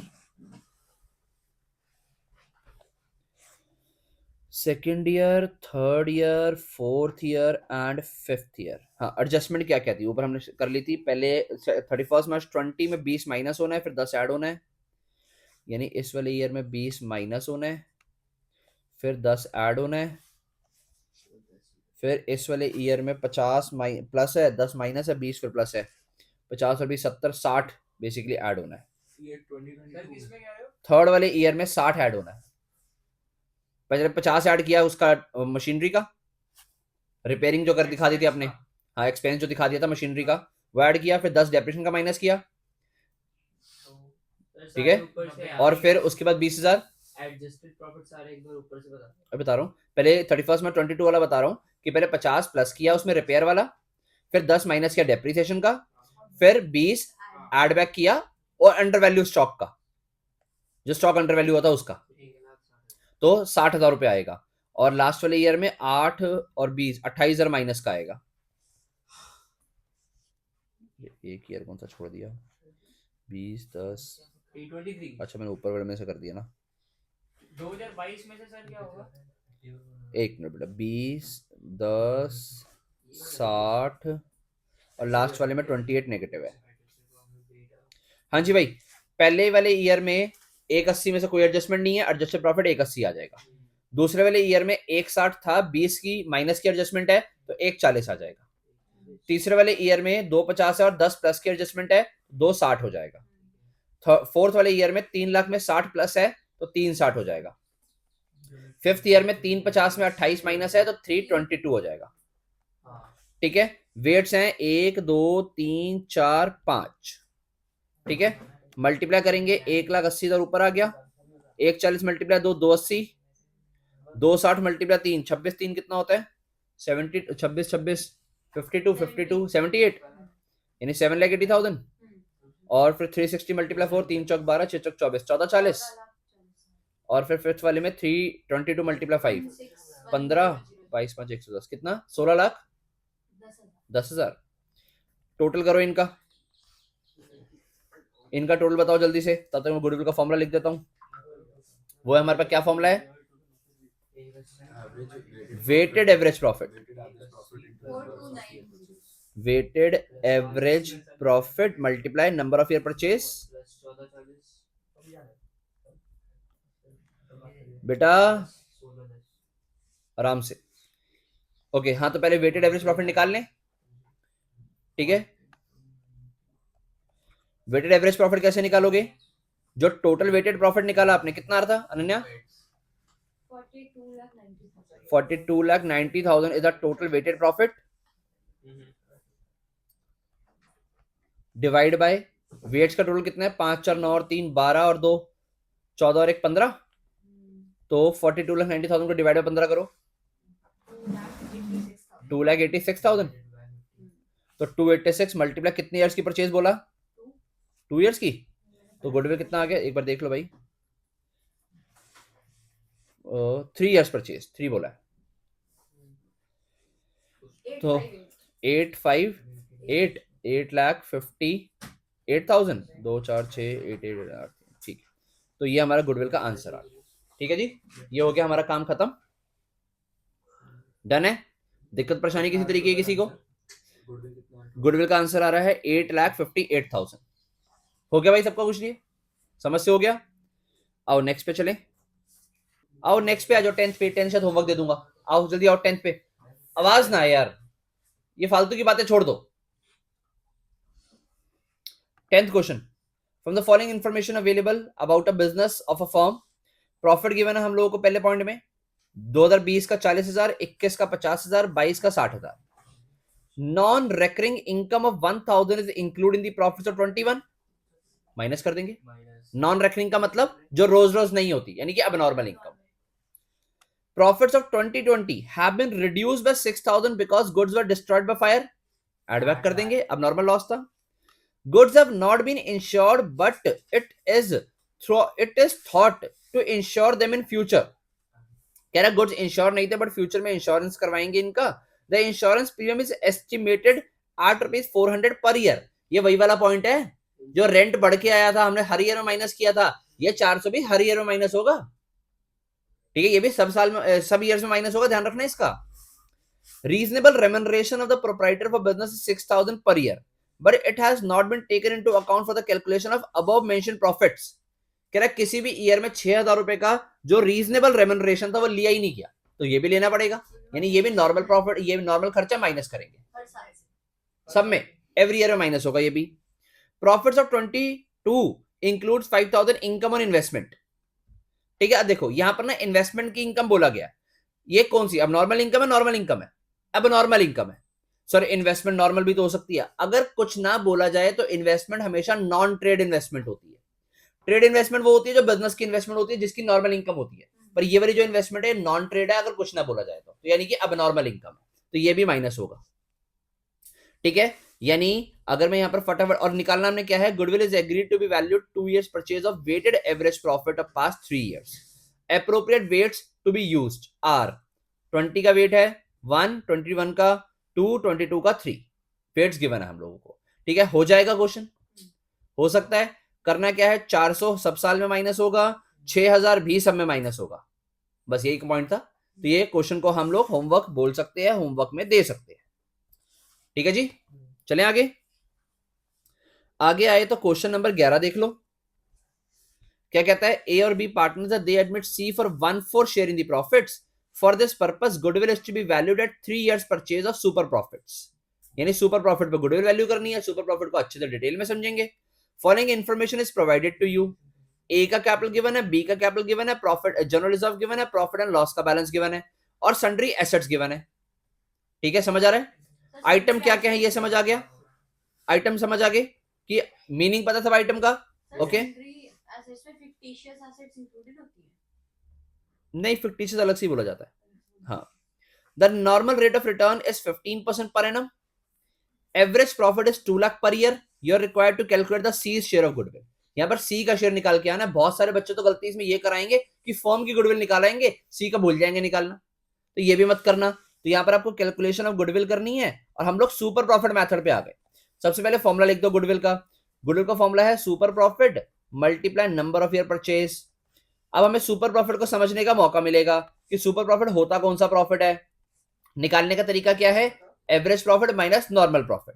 S1: Second year, third year, fourth year and fifth year. हाँ, एडजस्टमेंट क्या क्या थी ऊपर हमने कर ली थी। पहले 31 मार्च 20 में 20 माइनस होना है, फिर 10 ऐड होना है, यानी इस वाले ईयर में 20 माइनस होना है, फिर 10 ऐड होना है, फिर इस वाले ईयर में 50 प्लस है, 10 माइनस है, 20 फिर प्लस है, 50 और 20 70, 60 बेसिकली ऐड होना है।
S3: ये 2022 सर किसमें क्या है?
S1: थर्ड वाले ईयर में 60 ऐड होना है। पहले 50 ऐड किया उसका मशीनरी का, रिपेयरिंग जो कर दिखा दी थी आपने, हाँ एक्सपेंस जो दिखा दिया था मशीनरी का वो ऐड किया, फिर 10 डेप्रेशन का माइनस किया, ठीक है, और फिर उसके बाद 20,000
S3: एडजस्टेड प्रॉफिट सारे एक बार ऊपर से बता दो।
S1: अभी बता रहा हूँ। पहले 31 में 22 वाला बता रहा हूँ कि पहले 50 प्लस किया उसमें रिपेयर वाला, फिर 10 माइनस किया डेप्रिसिएशन का, फिर 20 ऐड बैक किया और अंडर वैल्यू स्टॉक का, जो स्टॉक अंडर वैल्यू होता है उसका, तो 60,000 रुपये आएगा। और लास्ट वाले ईयर में 8 और 20 28,000 माइनस का आएगा। एक ईयर कौन सा छोड़ दिया, 20 10,
S3: 23
S1: अच्छा मैंने ऊपर वाले में से कर दिया ना।
S3: 2022 में से सर क्या होगा?
S1: एक मिनट बेटा, 20 10 60 और लास्ट वाले में 28 नेगेटिव है। हाँ जी भाई, पहले वाले ईयर में 180 में से कोई एडजस्टमेंट नहीं है, एडजस्टेड प्रॉफिट 180 आ जाएगा। दूसरे वाले ईयर में 160 था, 20 की माइनस की एडजस्टमेंट है तो 140 आ जाएगा। तीसरे वाले ईयर में 250 है और 10 प्लस की एडजस्टमेंट है, 260 हो जाएगा। फोर्थ वाले ईयर में 3 लाख में 60 प्लस है तो 360 हो जाएगा। फिफ्थ ईयर में 350 में 28 माइनस है तो 322 हो जाएगा। ठीक है, वेट्स हैं 1 2 3 4 5, ठीक है, मल्टीप्लाई करेंगे 1,80,000 ऊपर आ गया, 140 मल्टीप्लाई 2 280, 260 मल्टीप्लाई 3 26 3 कितना होता है 70, 26 26 52 52 78, यानी 7,80,000। और फिर 360 मल्टीप्लाई 4 3 चौक 12 6 चौक 24 1440, और फिर फिफ्थ वाले में 322 मल्टीप्लाई 5 15 22 5 110 कितना 16,10,000। टोटल करो इनका, इनका टोटल बताओ जल्दी से, तब तक मैं गुडविल का फॉर्मूला लिख देता हूँ। वो है हमारे पास क्या फॉर्मूला है, weighted average profit, weighted average profit multiply number of year purchase. बेटा आराम से, ओके हाँ, तो पहले वेटेड एवरेज प्रॉफिट निकाल लें, ठीक है। वेटेड एवरेज प्रॉफिट कैसे निकालोगे, जो टोटल वेटेड प्रॉफिट निकाला आपने कितना आ रहा था Ananya, 42,90,000 is the total weighted profit divide by weights का टोटल कितना है 5 4 9 और 3 12 और 2 14 और 1 15, तो 42,90,000 को डिवाइड बाय 15 करो, 2,86,000। तो 286 मल्टीप्लाई कितने ईयर्स की परचेज बोला, 2 ईयर्स की, तो गुडविल कितना आ गया एक बार देख लो भाई, 3 ईयर्स परचेज, 3 बोला है, तो 8,58,8,58,000 2 4 6 8 8 8, ठीक है। तो ये हमारा गुडविल का आंसर आ गया, ठीक है जी, ये हो गया हमारा काम खत्म, डन है। दिक्कत परेशानी किसी तरीके की किसी को, गुडविल का आंसर आ रहा है 8,58,000। हो गया भाई सबका कुछ नहीं, समझ से हो गया। आओ नेक्स्ट पे चले, आओ नेक्स्ट पे आ जाओ, 10th पे, 10th शायद होमवर्क दे दूंगा, आओ जल्दी आओ 10th पे। आवाज ना यार, ये फालतू की बातें छोड़ दो। 10th question, from the following information available about a business of a firm, profit given है हम लोगों को पहले पॉइंट में, 2020 का 40,000, 21 का 50,000, 22 का 60,000। Non recurring income of 1,000 is include in the profits of 21, minus कर देंगे,
S3: माइनस
S1: नॉन रेकरिंग का मतलब जो रोज रोज नहीं होती, यानी कि abnormal income. Profits of 2020 have been reduced by 6000 because goods were destroyed by fire, add back कर देंगे, अबनॉर्मल लॉस था। Goods have not been insured but it is thought to insure them in future, कह रहा goods ensure नहीं थे but future में insurance करवाएंगे इनका। The insurance premium is estimated at ₹400 per year. ये वही वाला पॉइंट है जो रेंट बढ़ के आया था, हमने हर ईयर में माइनस किया था, ये 400 भी हर ईयर में माइनस होगा, ठीक है, ये भी सब साल में सब ईयर्स में माइनस होगा, ध्यान रखना इसका। Reasonable remuneration of the proprietor for business is 6000 per year but it has not been taken into account for the calculation of above mentioned profits. कह रहा किसी भी ईयर में 6000 रुपए का जो रीजनेबल रेम्यूनरेशन था वो लिया ही नहीं गया, तो ये भी लेना पड़ेगा, यानी ये भी नॉर्मल प्रॉफिट, ये भी नॉर्मल खर्चा माइनस करेंगे
S2: हर साल से।
S1: सब में, एवरी ईयर में माइनस होगा ये भी। Profits of 22 includes 5000 income on investment, ठीक है। अब देखो यहां पर ना इन्वेस्टमेंट की इनकम बोला गया, ये कौन सी, अब नॉर्मल इनकम है, नॉर्मल इनकम है, अब नॉर्मल इनकम है, सॉरी इन्वेस्टमेंट नॉर्मल भी तो हो सकती है। अगर कुछ ना बोला जाए तो इन्वेस्टमेंट हमेशा नॉन ट्रेड इन्वेस्टमेंट होती है। ट्रेड इन्वेस्टमेंट वो होती है जो बिजनेस की इन्वेस्टमेंट होती है जिसकी नॉर्मल इनकम होती है, पर ये वाली जो इन्वेस्टमेंट है नॉन ट्रेड है, अगर कुछ ना बोला जाए तो यानी कि अब नॉर्मल इनकम है, तो ये भी माइनस होगा, ठीक है। यानी अगर मैं यहां पर फटाफट और निकालना हमने क्या है, goodwill is agreed to be valued 2 years purchase of weighted average profit of past 3 years। Appropriate weights to be used are 20 का वेट है 1, 21 का 2, 22 का 3, वेट्स गिवन है हम लोगों को, ठीक है। हो जाएगा क्वेश्चन, हो सकता है। करना क्या है, 400 सब साल में माइनस होगा, 6000 भी सब में माइनस होगा, बस यही पॉइंट था। तो ये क्वेश्चन को हम लोग होमवर्क बोल सकते हैं, होमवर्क में दे सकते हैं, ठीक है जी। चलें आगे, आगे आए तो क्वेश्चन नंबर 11 देख लो, क्या कहता है, ए और B partners they admit C for 1/4 share in the profits, for this purpose goodwill is to be valued at 3 years purchase of super profits, यानी सुपर प्रॉफिट पे गुडविल वैल्यू करनी है, super profit को अच्छे से detail में समझेंगे। Following information is provided to you, A का कैपिटल गिवन है, बी का कैपिटल गिवन है, प्रॉफिट जनरल रिजर्व गिवन है, प्रॉफिट एंड लॉस का बैलेंस गिवन है, और सन्ड्री एसेट्स गिवन है, ठीक है, समझ आ रहा है। आइटम क्या क्या है ये समझ आ गया, आइटम समझ आ गए कि मीनिंग पता था आइटम का, ओके।
S2: एसेट्स में फिक्टिशियस एसेट्स इंक्लूडेड होती है,
S1: नहीं फिक्टिशियस अलग से बोला जाता है, हाँ। The normal rate of return is 15% per annum, average profit is 2 lakh per year, you are required to calculate the C share of goodwill. यहाँ पर सी का शेयर निकाल के आना, बहुत सारे बच्चे तो गलती इसमें ये कराएंगे कि फर्म की गुडविल निकालेंगे, सी का भूल जाएंगे निकालना, तो ये भी मत करना। तो यहाँ पर आपको कैलकुलेशन ऑफ गुडविल करनी है, और हम लोग सुपर प्रॉफिट मेथड पे आ गए। सबसे पहले फॉर्मूला लिख दो गुडविल का, गुडविल का फॉर्मूला है super profit multiply number of year purchase. अब हमें सुपर प्रॉफिट को समझने का मौका मिलेगा कि सुपर प्रॉफिट होता कौन सा प्रॉफिट है, निकालने का तरीका क्या है, average profit minus normal profit.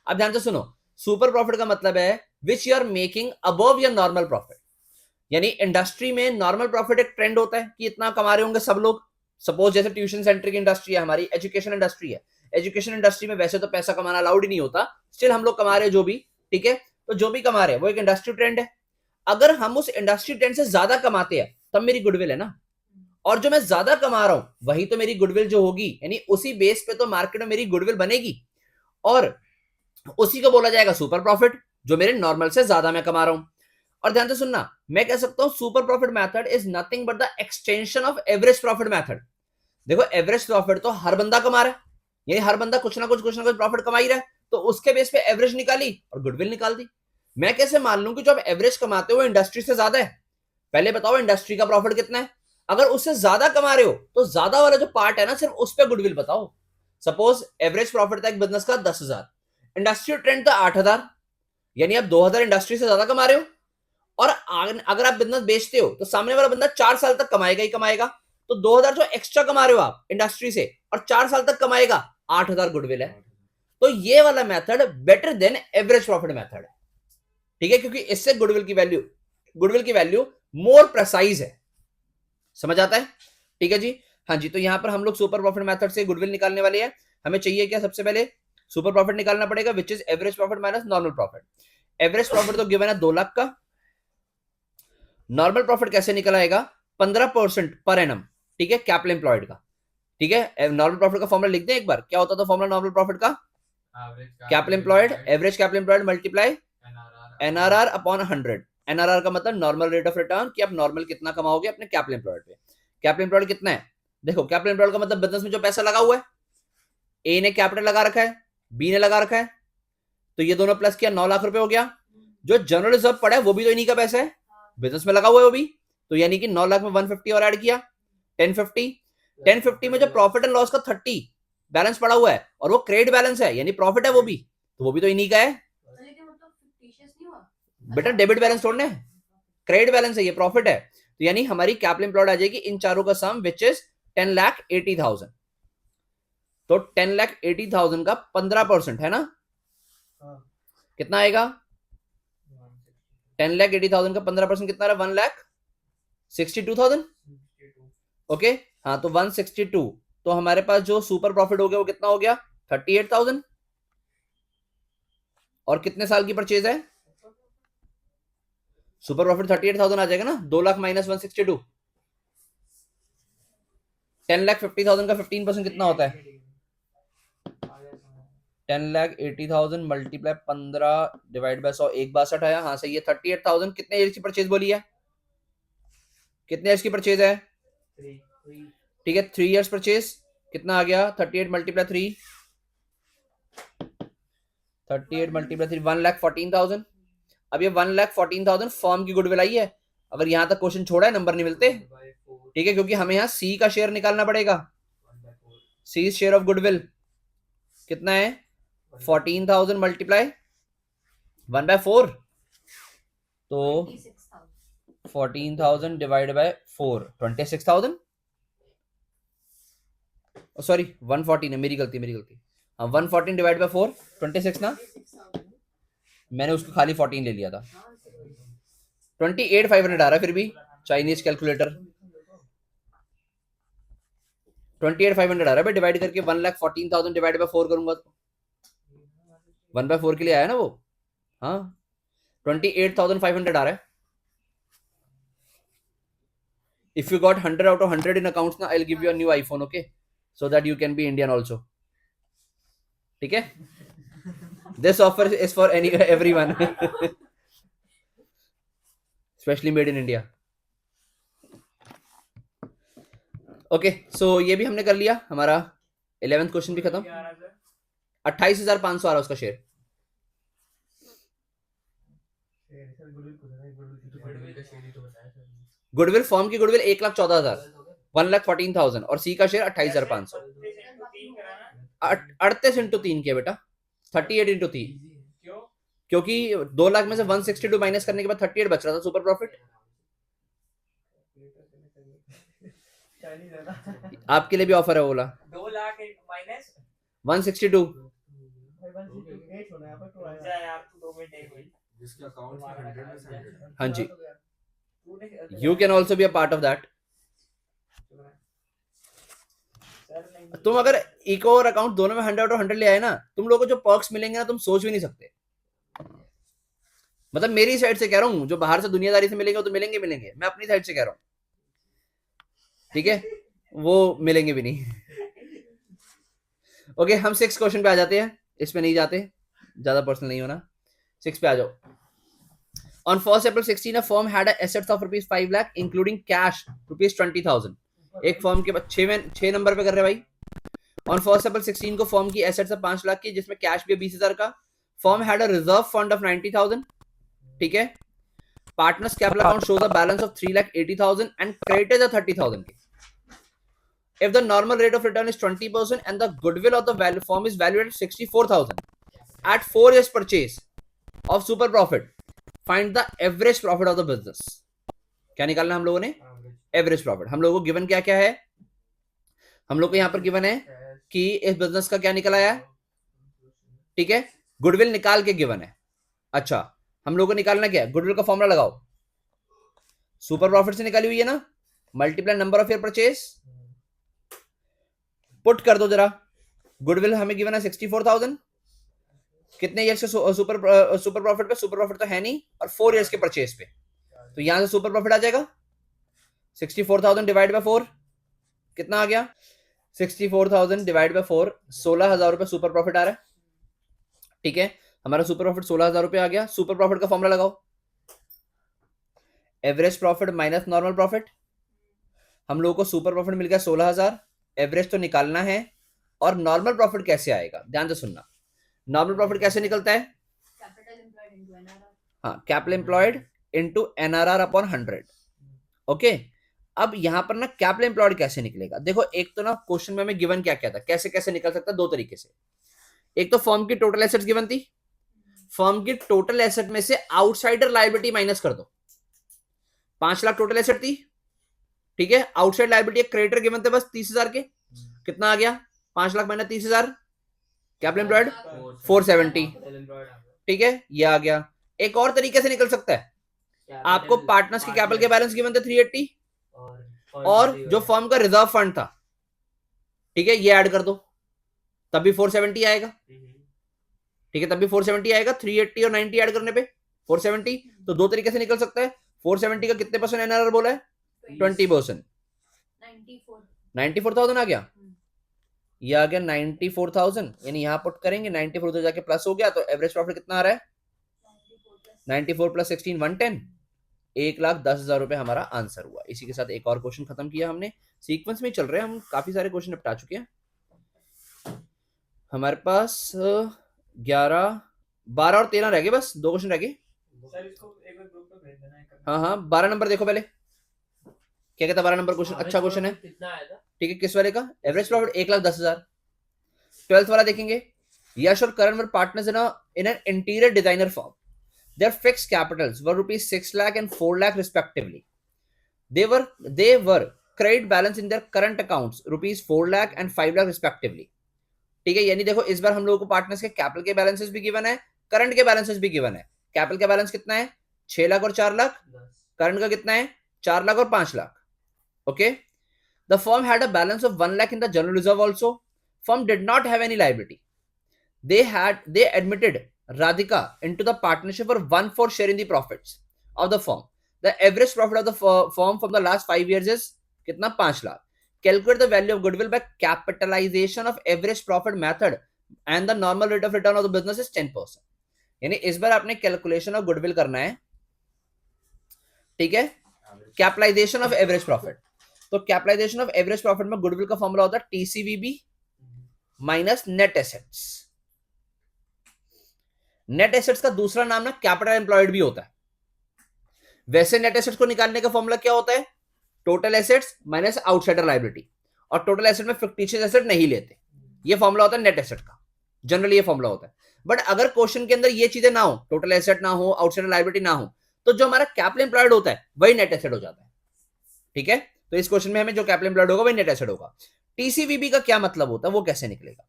S1: अब ध्यान से सुनो, सुपर प्रॉफिट का मतलब है which you are making above your normal profit, यानी इंडस्ट्री में नॉर्मल प्रॉफिट एक ट्रेंड होता है कि इतना कमा रहे होंगे सब लोग, सपोज जैसे ट्यूशन सेंटर की इंडस्ट्री है, हमारी एजुकेशन इंडस्ट्री है, एजुकेशन इंडस्ट्री में वैसे तो पैसा कमाना अलाउड ही नहीं होता, स्टिल हम लोग कमा रहे हैं जो भी, ठीक है, तो जो भी कमा रहे हैं वो एक इंडस्ट्री ट्रेंड है। अगर हम उस इंडस्ट्री ट्रेंड से ज्यादा कमाते हैं तब मेरी गुडविल है ना, और जो मैं ज्यादा कमा रहा हूं वही तो मेरी गुडविल जो होगी, यानी उसी बेस पे तो मार्केट में मेरी गुडविल बनेगी, और उसी को बोला जाएगा सुपर प्रॉफिट, जो मेरे नॉर्मल से ज्यादा मैं कमा रहा हूं। और ध्यान से सुनना, मैं कह सकता हूं super profit method is nothing but the extension of average profit method. देखो एवरेज प्रॉफिट तो हर बंदा कमा रहा है, यानी हर बंदा कुछ ना कुछ प्रॉफिट कमा ही रहा है, तो उसके बेस पे एवरेज निकाली और गुडविल निकाल दी। मैं कैसे मान लूं कि जो आप एवरेज कमाते हो इंडस्ट्री से ज्यादा है, पहले बताओ इंडस्ट्री का प्रॉफिट कितना है, अगर उससे ज्यादा कमा रहे हो तो ज्यादा वाला जो पार्ट है ना सिर्फ उस पर गुडविल बताओ। सपोज एवरेज प्रॉफिट था एक बिजनेस का 10,000, इंडस्ट्री ट्रेंड था 8,000, यानी आप 2,000 इंडस्ट्री से ज्यादा कमा रहे हो, और अगर आप बिजनेस बेचते हो तो सामने वाला बंदा 4 साल तक कमाएगा ही कमाएगा, तो 2,000 जो एक्स्ट्रा कमा रहे हो आप इंडस्ट्री से और 4 साल तक कमाएगा, 8,000 गुडविल है। तो ये वाला method better than average profit method है, ठीक है, क्योंकि इससे गुडविल की वैल्यू मोर प्रेसाइज है, समझ आता है, ठीक है जी। हाँ जी, तो यहां पर हम लोग सुपर प्रॉफिट मेथड से गुडविल निकालने वाले हैं। हमें चाहिए क्या, सबसे पहले सुपर प्रॉफिट निकालना पड़ेगा which is average profit minus normal profit. Average profit तो गिवन है 2 लाख का, नॉर्मल प्रॉफिट कैसे निकल आएगा 15% पर एनम, ठीक है, कैपिटल एम्प्लॉयड का, ठीक है। नॉर्मल प्रॉफिट का फॉर्मूला लिख दें एक बार, क्या होता था फॉर्मूला नॉर्मल प्रॉफिट का, capital employed, average capital employed multiply NRR upon 100, NRR का मतलब नॉर्मल रेट ऑफ रिटर्न, कि आप नॉर्मल कितना कमाओगे अपने कैपिटल एम्प्लॉयड पे। कैपिटल एम्प्लॉयड कितना है, देखो कैपिटल एम्प्लॉयड का मतलब बिजनेस में जो पैसा लगा हुआ है, ए ने कैपिटल लगा रखा है, बी ने लगा रखा है, तो ये दोनों प्लस किया 9 लाख रुपए हो गया। जो जनरल रिजर्व पड़ा है वो भी तो इन्हीं का पैसा है, बिजनेस में लगा हुआ है वो भी, तो यानी कि 9 लाख में 150 और ऐड किया 1050 में जो प्रॉफिट एंड लॉस का 30 बैलेंस पड़ा हुआ है और वो क्रेडिट बैलेंस है यानी प्रॉफिट है वो भी, तो वो भी तो इन्हीं का है
S2: लेकिन वो तो fictitious नहीं हुआ।
S1: बेटा, डेबिट बैलेंस छोड़ने, क्रेडिट बैलेंस है, ये प्रॉफिट है, तो यानी हमारी कैपिटल एम्प्लॉयड आ जाएगी इन चारों का सम विच इज 10,80,000। तो 10,80,000 का 15% है ना,
S3: हाँ।
S1: कितना आएगा, 10,80,000 का 15% कितना रहा, 1,62,000। ओके हाँ, तो 162, तो हमारे पास जो सुपर प्रॉफिट हो गया वो कितना हो गया, 38,000। और कितने साल की परचेज है, सुपर प्रॉफिट 38,000 आ जाएगा ना, 2 लाख माइनस 162, 10,50,000 का 15% कितना होता है, 10,80,000 मल्टीप्लाई 15 डिवाइड बाय 100, 1,62 आया, हाँ सही है। 38,000 कितने ईयर्स की परचेज बोली है, कितने ईयर्स की परचेज है, ठीक है 3 ईयर्स परचेज, कितना आ गया 38 मल्टीप्लाई 3, 38 मल्टीप्लाई 3 1,14,000। अब ये 1,14,000 फॉर्म की गुडविल आई है, अगर यहां तक क्वेश्चन छोड़ा है नंबर नहीं मिलते, ठीक है, क्योंकि हमें यहां सी का शेयर निकालना पड़ेगा, सी शेयर ऑफ गुडविल कितना है 14,000 मल्टीप्लाई 1/4, तो
S2: 26,000।
S1: 14,000 डिवाइड बाय 4 26,000, सॉरी 114 है, मेरी गलती हाँ 114 डिवाइड बाय 4 26 ना, मैंने उसको खाली 14 ले लिया था, 28,500 आ रहा है फिर भी, चाइनीज कैलकुलेटर 28,500 आ रहा है भाई, डिवाइड करके 1,14,000 डिवाइड बाय 4 करूंगा तो 1/4 के लिए आया ना वो, हाँ 28,500 आ रहा है। If you got 100 out of 100 in accounts ना, I'll give you a new iPhone, okay, so that you can be Indian also, ठीक है, this offer is for everyone especially made in India। Okay so ये भी हमने कर लिया, हमारा 11th question भी खत्म। 28,500 आ रहा है उसका शेयर, गुडविल फॉर्म की गुडविल 1,14,000, 1,14,000 और सी का शेयर 28,500, 38 इंटू 3 किया बेटा, 38 इंटू 3, क्योंकि 2 लाख में से 162 माइनस करने के बाद 38 बच रहा था सुपर प्रॉफिट। आपके लिए भी ऑफर है, बोला
S3: 2 लाख माइनस
S1: 162,
S4: जिसके अकाउंट में 100 में से 100।
S1: हाँ जी, you can also be a part of that. तुम अगर इको और अकाउंट दोनों में 100 और 100 ले आए ना, तुम लोगों को जो पर्क्स मिलेंगे ना तुम सोच भी नहीं सकते, मतलब मेरी साइड से कह रहा हूँ, जो बाहर से दुनियादारी से मिलेंगे वो तो मिलेंगे, मैं अपनी साइड से कह रहा हूँ, ठीक है, वो मिलेंगे भी नहीं। ओके हम 6 क्वेश्चन पे आ जाते हैं, इसमें नहीं जाते, ज्यादा पर्सनल नहीं होना, 6 पे आ जाओ। On 1st April 16 a firm had assets of rupees 5 lakh including cash rupees 20,000। एक फॉर्म के बाद 6 नंबर पे कर रहे भाई। On 1st April 16 को फॉर्म की एसेट्स है 5 लाख की, जिसमें कैश भी है 20,000 का। Firm had a reserve fund of 90,000, ठीक है। Partners capital account shows a balance of 3,80,000 and creditors are 30,000 के। If the normal rate of return is 20% and the goodwill of the value firm is valued at 64,000 at 4 years purchase of super profit, find the average profit of the business। क्या निकालना हम लोगों ने, average profit. हम लोगों को given क्या क्या है, हम लोग को यहां पर गिवन है कि इस बिजनेस का क्या निकल आया, ठीक है, गुडविल निकाल के गिवन है। अच्छा हम लोगों को निकालना क्या है, गुडविल का फॉर्मूला लगाओ, सुपर प्रॉफिट से निकाली हुई है ना, multiply number of year purchase, put कर दो जरा, गुडविल हमें गिवन है 64,000, कितने ईयर्स के सुपर प्रॉफिट पे, सुपर प्रॉफिट तो है नहीं, और 4 ईयर्स के परचेज पे, तो यहां से सुपर प्रॉफिट आ जाएगा 64,000 डिवाइड बाय 4 कितना आ गया, 64,000 डिवाइड बाय 4 16,000 रुपए सुपर प्रॉफिट आ रहा है, ठीक है, हमारा सुपर प्रॉफिट 16,000 रुपए आ गया। सुपर प्रॉफिट का फॉर्मूला लगाओ, average profit minus normal profit, हम लोगों को सुपर प्रॉफिट मिल गया 16,000, एवरेज तो निकालना है। और नॉर्मल प्रॉफिट कैसे आएगा, ध्यान से सुनना, नॉर्मल प्रॉफिट कैसे निकलता है,
S2: कैपिटल एम्प्लॉयड इनटू एनआरआर।
S1: हाँ, capital employed into NRR upon 100। Okay, अब यहां पर ना कैपिटल एम्प्लॉयड कैसे निकलेगा, देखो एक तो ना क्वेश्चन में हमें गिवन क्या क्या था, कैसे कैसे निकल सकता है, दो तरीके से। एक तो फर्म की टोटल एसेट्स गिवन थी, फर्म की टोटल एसेट में से आउटसाइडर लायबिलिटी माइनस कर दो। 5 लाख टोटल एसेट थी, ठीक है, आउटसाइड लायबिलिटी क्रेडिटर गिवन थे बस 30,000 के, कितना आ गया 5 लाख माइनस 30,000, कैपिटल एम्प्लॉयड 470, ठीक है, ये आ गया। एक और तरीके से निकल सकता है, आपको पार्टनर्स की कैपिटल के बैलेंस गिवन थे 380 और जो फर्म का रिजर्व फंड था, ठीक है, ये ऐड कर दो तब भी 470 आएगा, ठीक है, तब भी 470 आएगा, 380 और 90 ऐड करने पे 470। तो दो तरीके से निकल सकता है। 470 का कितने परसेंट एनआरआर बोला है, 20%, 94,000 आ गया, ये आ गया 94,000, यानी यहां पुट करेंगे 94 तो जाके प्लस हो गया, तो एवरेज प्रॉफिट कितना आ रहा है 94 प्लस 16 110, 1,10,000 रुपए हमारा आंसर हुआ। इसी के साथ एक और क्वेश्चन खत्म किया हमने, सीक्वेंस में चल रहे हैं हम, काफी सारे क्वेश्चन निपटा चुके हैं। हमारे पास 11 12 और 13 रह गए, बस 2 क्वेश्चन रह गए।
S3: सर इसको एक बार ग्रुप पे भेज देना है।
S1: हाँ हाँ, 12 नंबर देखो पहले, क्या कहता है 12 नंबर क्वेश्चन, अच्छा क्वेश्चन है,
S3: कितना आया था?
S1: ठीक है, किस वाले का, एवरेज प्रॉफिट 1,10,000। 12th वाला देखेंगे, यश और Karan were partners in an interior designer firm, their fixed capitals were rupees 6 lakh and 4 lakh respectively. They were credit balance in their current accounts rupees 4 lakh and 5 lakh respectively. ठीक है, यानी देखो इस बार हम लोगों को पार्टनर्स के कैपिटल के बैलेंसेस भी गिवन है, करंट के बैलेंसेस भी गिवन है। कैपिटल का बैलेंस कितना है 6 लाख और 4 लाख, करंट का कितना है 4 लाख और 5 lakh. Okay, the firm had a balance of 1 lakh in the general reserve also. Firm did not have any liability. They admitted Radhika into the partnership for 1/4 share in the profits of the firm. The average profit of the firm from the last 5 years is कितना 5 lakh. Calculate the value of goodwill by capitalization of average profit method and the normal rate of return of the business is 10%. यानी इस बार आपने calculation of goodwill करना है, ठीक है, capitalisation of average profit. तो capitalisation of average profit में goodwill का फॉर्मूला होता है TCVB minus net assets. Net assets का दूसरा नाम ना कैपिटल एम्प्लॉयड भी होता है। वैसे नेट एसेट्स को निकालने का फॉर्मूला क्या होता है, total assets minus outsider liability, और टोटल एसेट में फिक्टिशियस एसेट नहीं लेते, ये फॉर्मूला होता है नेट एसेट का, जनरली ये फॉर्मूला होता है। बट अगर क्वेश्चन के अंदर ये चीजें ना हो, टोटल एसेट ना हो, आउटसाइडर लायबिलिटी ना हो, तो जो हमारा कैपिटल एम्प्लॉयड होता है वही नेट एसेट हो जाता है, ठीक है। तो इस क्वेश्चन में हमें जो कैपिटल एम्प्लॉयड होगा वही नेट एसेट होगा। टीसीवीबी का क्या मतलब होता है, वो कैसे निकलेगा,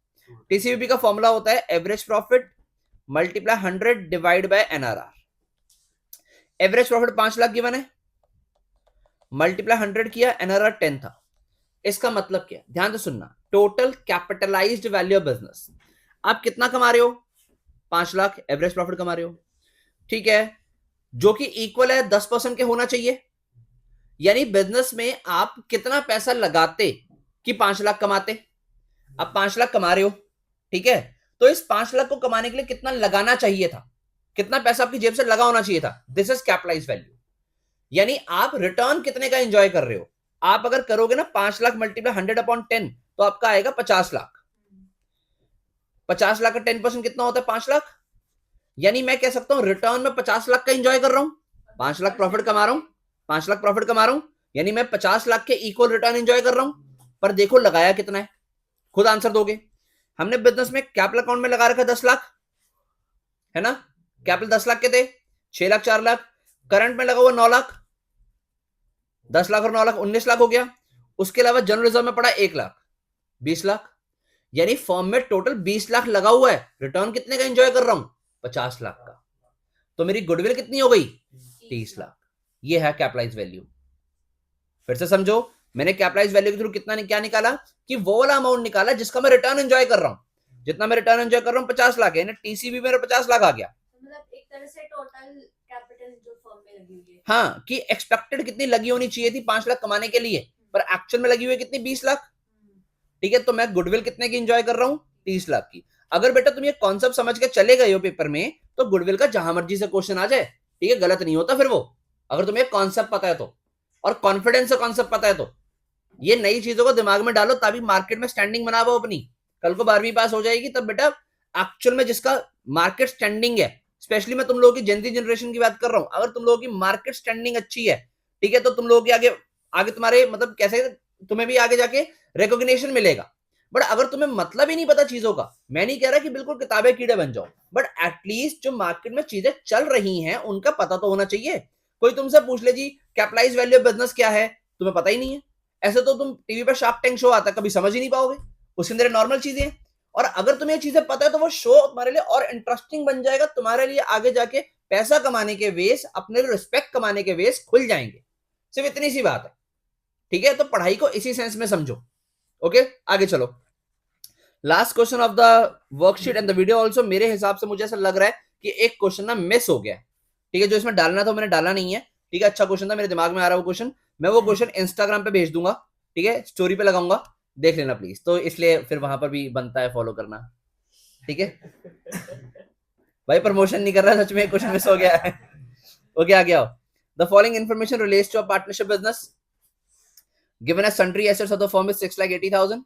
S1: टीसीवीबी का फॉर्मूला होता है average profit multiply 100 divide by NRR. Average profit 5 lakh given है, मल्टीप्लाई 100 किया, एनआरआर 10 था। इसका मतलब क्या, ध्यान से सुनना, total capitalised value of business, आप कितना कमा रहे हो 5 लाख एवरेज प्रॉफिट कमा रहे हो, ठीक है, जो कि इक्वल है 10% के होना चाहिए। यानी बिजनेस में आप कितना पैसा लगाते कि 5 लाख कमाते, अब 5 लाख कमा रहे हो, ठीक है, तो इस 5 लाख को कमाने के लिए कितना लगाना चाहिए था, कितना पैसा आपकी जेब से लगा होना चाहिए था, दिस इज कैपिटलाइज्ड वैल्यू। यानी आप रिटर्न कितने का एंजॉय कर रहे हो, आप अगर करोगे ना 5 लाख मल्टीप्लाई 100/10 तो आपका आएगा 50 लाख। 50 लाख का 10% कितना होता है 5 लाख, यानी मैं कह सकता हूं रिटर्न में 50 लाख का एंजॉय कर रहा हूं, 5 लाख प्रॉफिट कमा रहा हूं, 5 लाख प्रॉफिट कमा रहा हूं, यानी मैं 50 लाख के इक्वल रिटर्न एंजॉय कर रहा हूं। पर देखो लगाया कितना है, खुद आंसर दोगे। हमने बिजनेस में कैपिटल अकाउंट में लगा रखा 10 लाख, है ना, कैपिटल 10 लाख के थे, 6 लाख 4 लाख, करंट में लगा हुआ 9 लाख, 10 लाख और 9 लाख 19 लाख हो गया। उसके अलावा जनरल रिजर्व में पड़ा 1 लाख 20 लाख, यानी फर्म में टोटल 20 लाख लगा हुआ है, रिटर्न कितने का एंजॉय कर रहा हूं 50 लाख का। तो मेरी गुडविल कितनी हो गई 30 लाख। ये है कैपिटलाइज वैल्यू। फिर से समझो, मैंने कैपिटलाइज वैल्यू के थ्रू कितना क्या निकाला कि वो वाला अमाउंट निकाला जिसका मैं रिटर्न एंजॉय कर रहा हूं। जितना मैं रिटर्न एंजॉय कर रहा हूं 50 लाख है, टीसीबी मेरा 50 लाख आ गया।
S2: मतलब एक तरह से टोटल कैपिटल जो फर्म में लगी हुई है,
S1: हाँ, कि एक्सपेक्टेड कितनी लगी होनी चाहिए थी 5 लाख कमाने के लिए, पर एक्चुअल में लगी हुई कितनी 20 लाख, ठीक है। तो मैं गुडविल कितने की एंजॉय कर रहा हूं 30 लाख की। अगर बेटा तुम ये कॉन्सेप्ट समझ के चले गए हो पेपर में, तो गुडविल का जहां मर्जी से क्वेश्चन आ जाए, ठीक है, गलत नहीं होता फिर वो। अगर तुम्हें कॉन्सेप्ट पता है तो, और कॉन्फिडेंस से कॉन्सेप्ट पता है तो। ये नई चीजों को दिमाग में डालो तभी मार्केट में स्टैंडिंग बनाओ अपनी। कल को 12वीं पास हो जाएगी तब बेटा एक्चुअल में जिसका मार्केट स्टैंडिंग है, स्पेशली मैं तुम लोगों की जेन ज़ी जनरेशन की बात कर रहा हूं, अगर तुम लोगों की मार्केट स्टैंडिंग अच्छी है, ठीक है, तो तुम लोगों के आगे आगे तुम्हारे मतलब कैसे तुम्हें भी आगे जाके रिकॉग्निशन मिलेगा। बट अगर तुम्हें मतलब ही नहीं पता चीजों का, मैं नहीं कह रहा कि बिल्कुल किताबें कीड़े बन जाओ, बट एटलीस्ट जो मार्केट में चीजें चल रही हैं उनका पता तो होना चाहिए। कोई तुमसे पूछ ले जी कैपिटलाइज्ड वैल्यू ऑफ बिजनेस क्या है, तुम्हें पता ही नहीं है, ऐसे तो तुम टीवी पर शार्क टैंक शो आता है, कभी समझ ही नहीं पाओगे, उसके अंदर नॉर्मल चीजें हैं। और अगर तुम्हें ये चीजें पता है तो वो शो तुम्हारे लिए और इंटरेस्टिंग बन जाएगा, तुम्हारे लिए आगे जाके पैसा कमाने के वेस, अपने रिस्पेक्ट कमाने के वेस खुल जाएंगे। सिर्फ इतनी सी बात है, ठीक है। तो पढ़ाई को इसी सेंस में समझो। ओके, आगे चलो। Last question of the worksheet and the video also. मेरे हिसाब से मुझे ऐसा लग रहा है कि एक क्वेश्चन ना मिस हो गया, ठीक है, जो इसमें डालना था मैंने डाला नहीं है, ठीक है। अच्छा क्वेश्चन था, मेरे दिमाग में आ रहा है वो क्वेश्चन, मैं वो क्वेश्चन इंस्टाग्राम पे भेज दूंगा, ठीक है, स्टोरी पे लगाऊंगा, देख लेना प्लीज। तो इसलिए फिर वहां पर भी बनता है फॉलो करना, ठीक है। भाई प्रमोशन नहीं कर रहा, सच में क्वेश्चन मिस हो गया है। ओके, आ गया। The following information relates to a partnership business given as sundry assets of the firm is 6,80,000,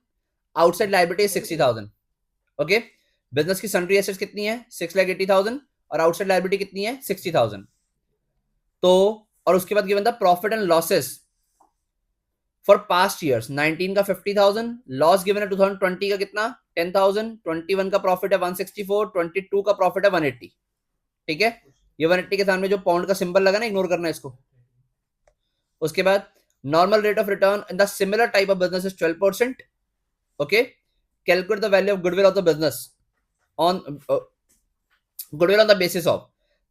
S1: outside liability 60,000। Okay, business की सन्ड्री एसेट्स कितनी है 6,80,000 और आउटसाइड लायबिलिटी कितनी है 60,000। तो और उसके बाद given the profit and losses for past years, 19 का 50,000, लॉस गिवन है 2020 का कितना 10,000, 21 का प्रॉफिट है 164, 22 का प्रॉफिट है 180, ठीक है। ये 180 के सामने जो पाउंड का सिंबल लगा ना, इग्नोर करना है इसको। उसके बाद normal rate of return in the similar type of business is 12%। Okay, calculate the value of goodwill of the business on goodwill on the basis of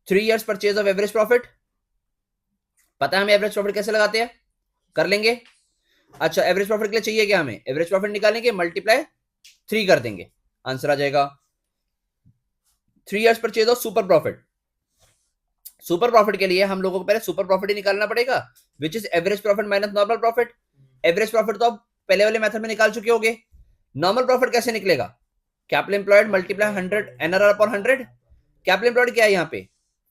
S1: 3 years purchase of average profit. पता है हमें average profit कैसे लगाते हैं, कर लेंगे। अच्छा, average profit के लिए चाहिए क्या हमें, एवरेज प्रॉफिट निकालेंगे, मल्टीप्लाई 3 कर देंगे, आंसर आ जाएगा। 3 years purchase of super profit. Super profit के लिए हम लोगों को पहले सुपर प्रॉफिट ही निकालना पड़ेगा, which is average profit minus normal profit. Average profit तो आप पहले वाले मेथड में निकाल चुके होंगे। नॉर्मल प्रॉफिट कैसे निकलेगा, capital employed multiply 100 NRR upon 100। Capital employed क्या है यहाँ पे,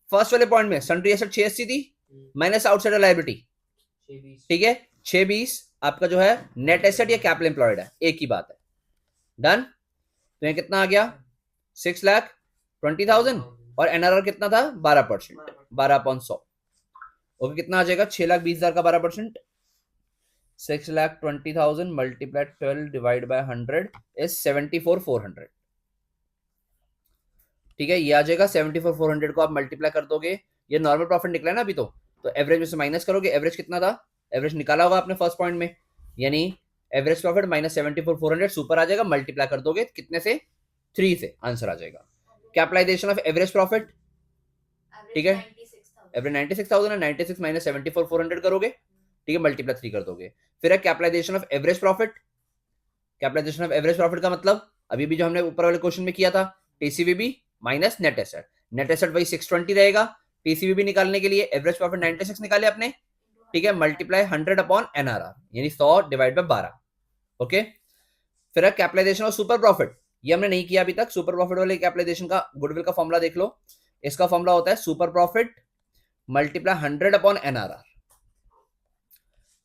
S1: फर्स्ट वाले पॉइंट में सन्ड्री एसेट 680 थी माइनस आउटसाइड लायबिलिटी, ठीक है, 620 आपका जो है नेट एसेट या कैपिटल एम्प्लॉयड है, एक ही बात है। डन। तो ये कितना आ गया 6,20,000 और एनआरआर कितना था 12%, 12/100। ओके, कितना आ जाएगा 6,20,000 का 12%, 6,20,000 मल्टीप्लाई 12 डिवाइड बाय 100 इज 74,400, ठीक है। ये आ जाएगा 74,400 को आप मल्टीप्लाई कर दोगे, ये नॉर्मल प्रॉफिट निकला है ना अभी तो एवरेज में से माइनस करोगे, एवरेज कितना था, एवरेज निकाला होगा आपने फर्स्ट पॉइंट में, यानी एवरेज प्रॉफिट माइनस 74,400 सुपर आ जाएगा, मल्टीप्लाई कर दोगे कितने से 3 से, आंसर आ जाएगा। कैपिटलाइजेशन ऑफ एवरेज प्रॉफिट, ठीक है, एवरेज 96,000 है, 96 माइनस 74,400 करोगे, ठीक है, मल्टीप्लाई 3 कर दोगे। फिर है capitalisation of average profit. Capitalisation of average profit का मतलब अभी भी जो हमने ऊपर वाले क्वेश्चन में किया था, TCVB minus net asset. Net asset वही 620 रहेगा, टीसीवीबी निकालने के लिए एवरेज प्रॉफिट 96 निकाले आपने, ठीक है, मल्टीप्लाई 100 अपॉन एनआरआर, यानी 100 डिवाइड बाय 12। ओके, फिर है कैपिटलाइजेशन ऑफ सुपर प्रॉफिट, ये हमने नहीं किया अभी तक। सुपर प्रॉफिट वाले कैपिटलाइजेशन का गुडविल का फॉर्मूला देख लो, इसका फॉर्मूला होता है super profit multiply 100 upon NRR,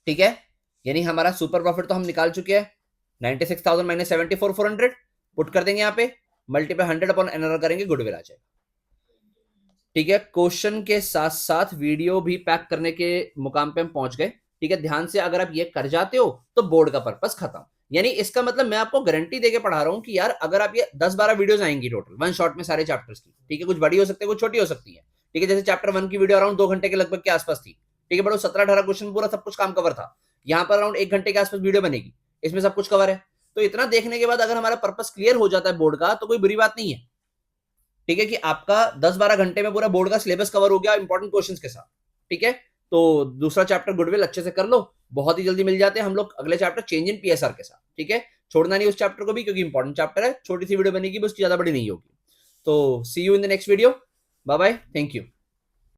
S1: ठीक है, यानी हमारा सुपर प्रॉफिट तो हम निकाल चुके हैं, 96,000 माइनस 74,400 पुट कर देंगे यहाँ पे, मल्टीप्लाई 100 अपॉन एनआरआर करेंगे, गुडविल आ जाएगा, ठीक है। क्वेश्चन के साथ साथ वीडियो भी पैक करने के मुकाम पे हम पहुंच गए, ठीक है। ध्यान से अगर आप ये कर जाते हो तो बोर्ड का पर्पस खत्म, यानी इसका मतलब मैं आपको गारंटी देके पढ़ा रहा हूं कि यार अगर आप ये 10-12 वीडियोस आएंगी टोटल वन शॉट में सारे चैप्टर्स की, ठीक है, कुछ बड़ी हो सकती है कुछ छोटी हो सकती है, ठीक है। जैसे चैप्टर 1 की वीडियो अराउंड 2 घंटे के लगभग के आसपास थी, ठीक है, बट 17-18 क्वेश्चन पूरा सब कुछ काम कवर था। यहाँ पर अराउंड 1 घंटे के आसपास वीडियो बनेगी, इसमें सब कुछ कवर है। तो इतना देखने के बाद अगर हमारा पर्पस क्लियर हो जाता है बोर्ड का तो कोई बुरी बात नहीं है, ठीक है, कि आपका 10-12 घंटे में पूरा बोर्ड का सिलेबस कवर हो गया इंपॉर्टेंट क्वेश्चंस के साथ, ठीक है। तो दूसरा चैप्टर गुडविल अच्छे से कर लो, बहुत ही जल्दी मिल जाते हैं हम लोग अगले चैप्टर चेंज इन पीएसआर के साथ, ठीक है। छोड़ना नहीं उस चैप्टर को भी, क्योंकि इंपॉर्टेंट चैप्टर है, छोटी सी वीडियो बनेगी बस, ज्यादा बड़ी नहीं होगी। तो see you in the next video, bye bye, thank you.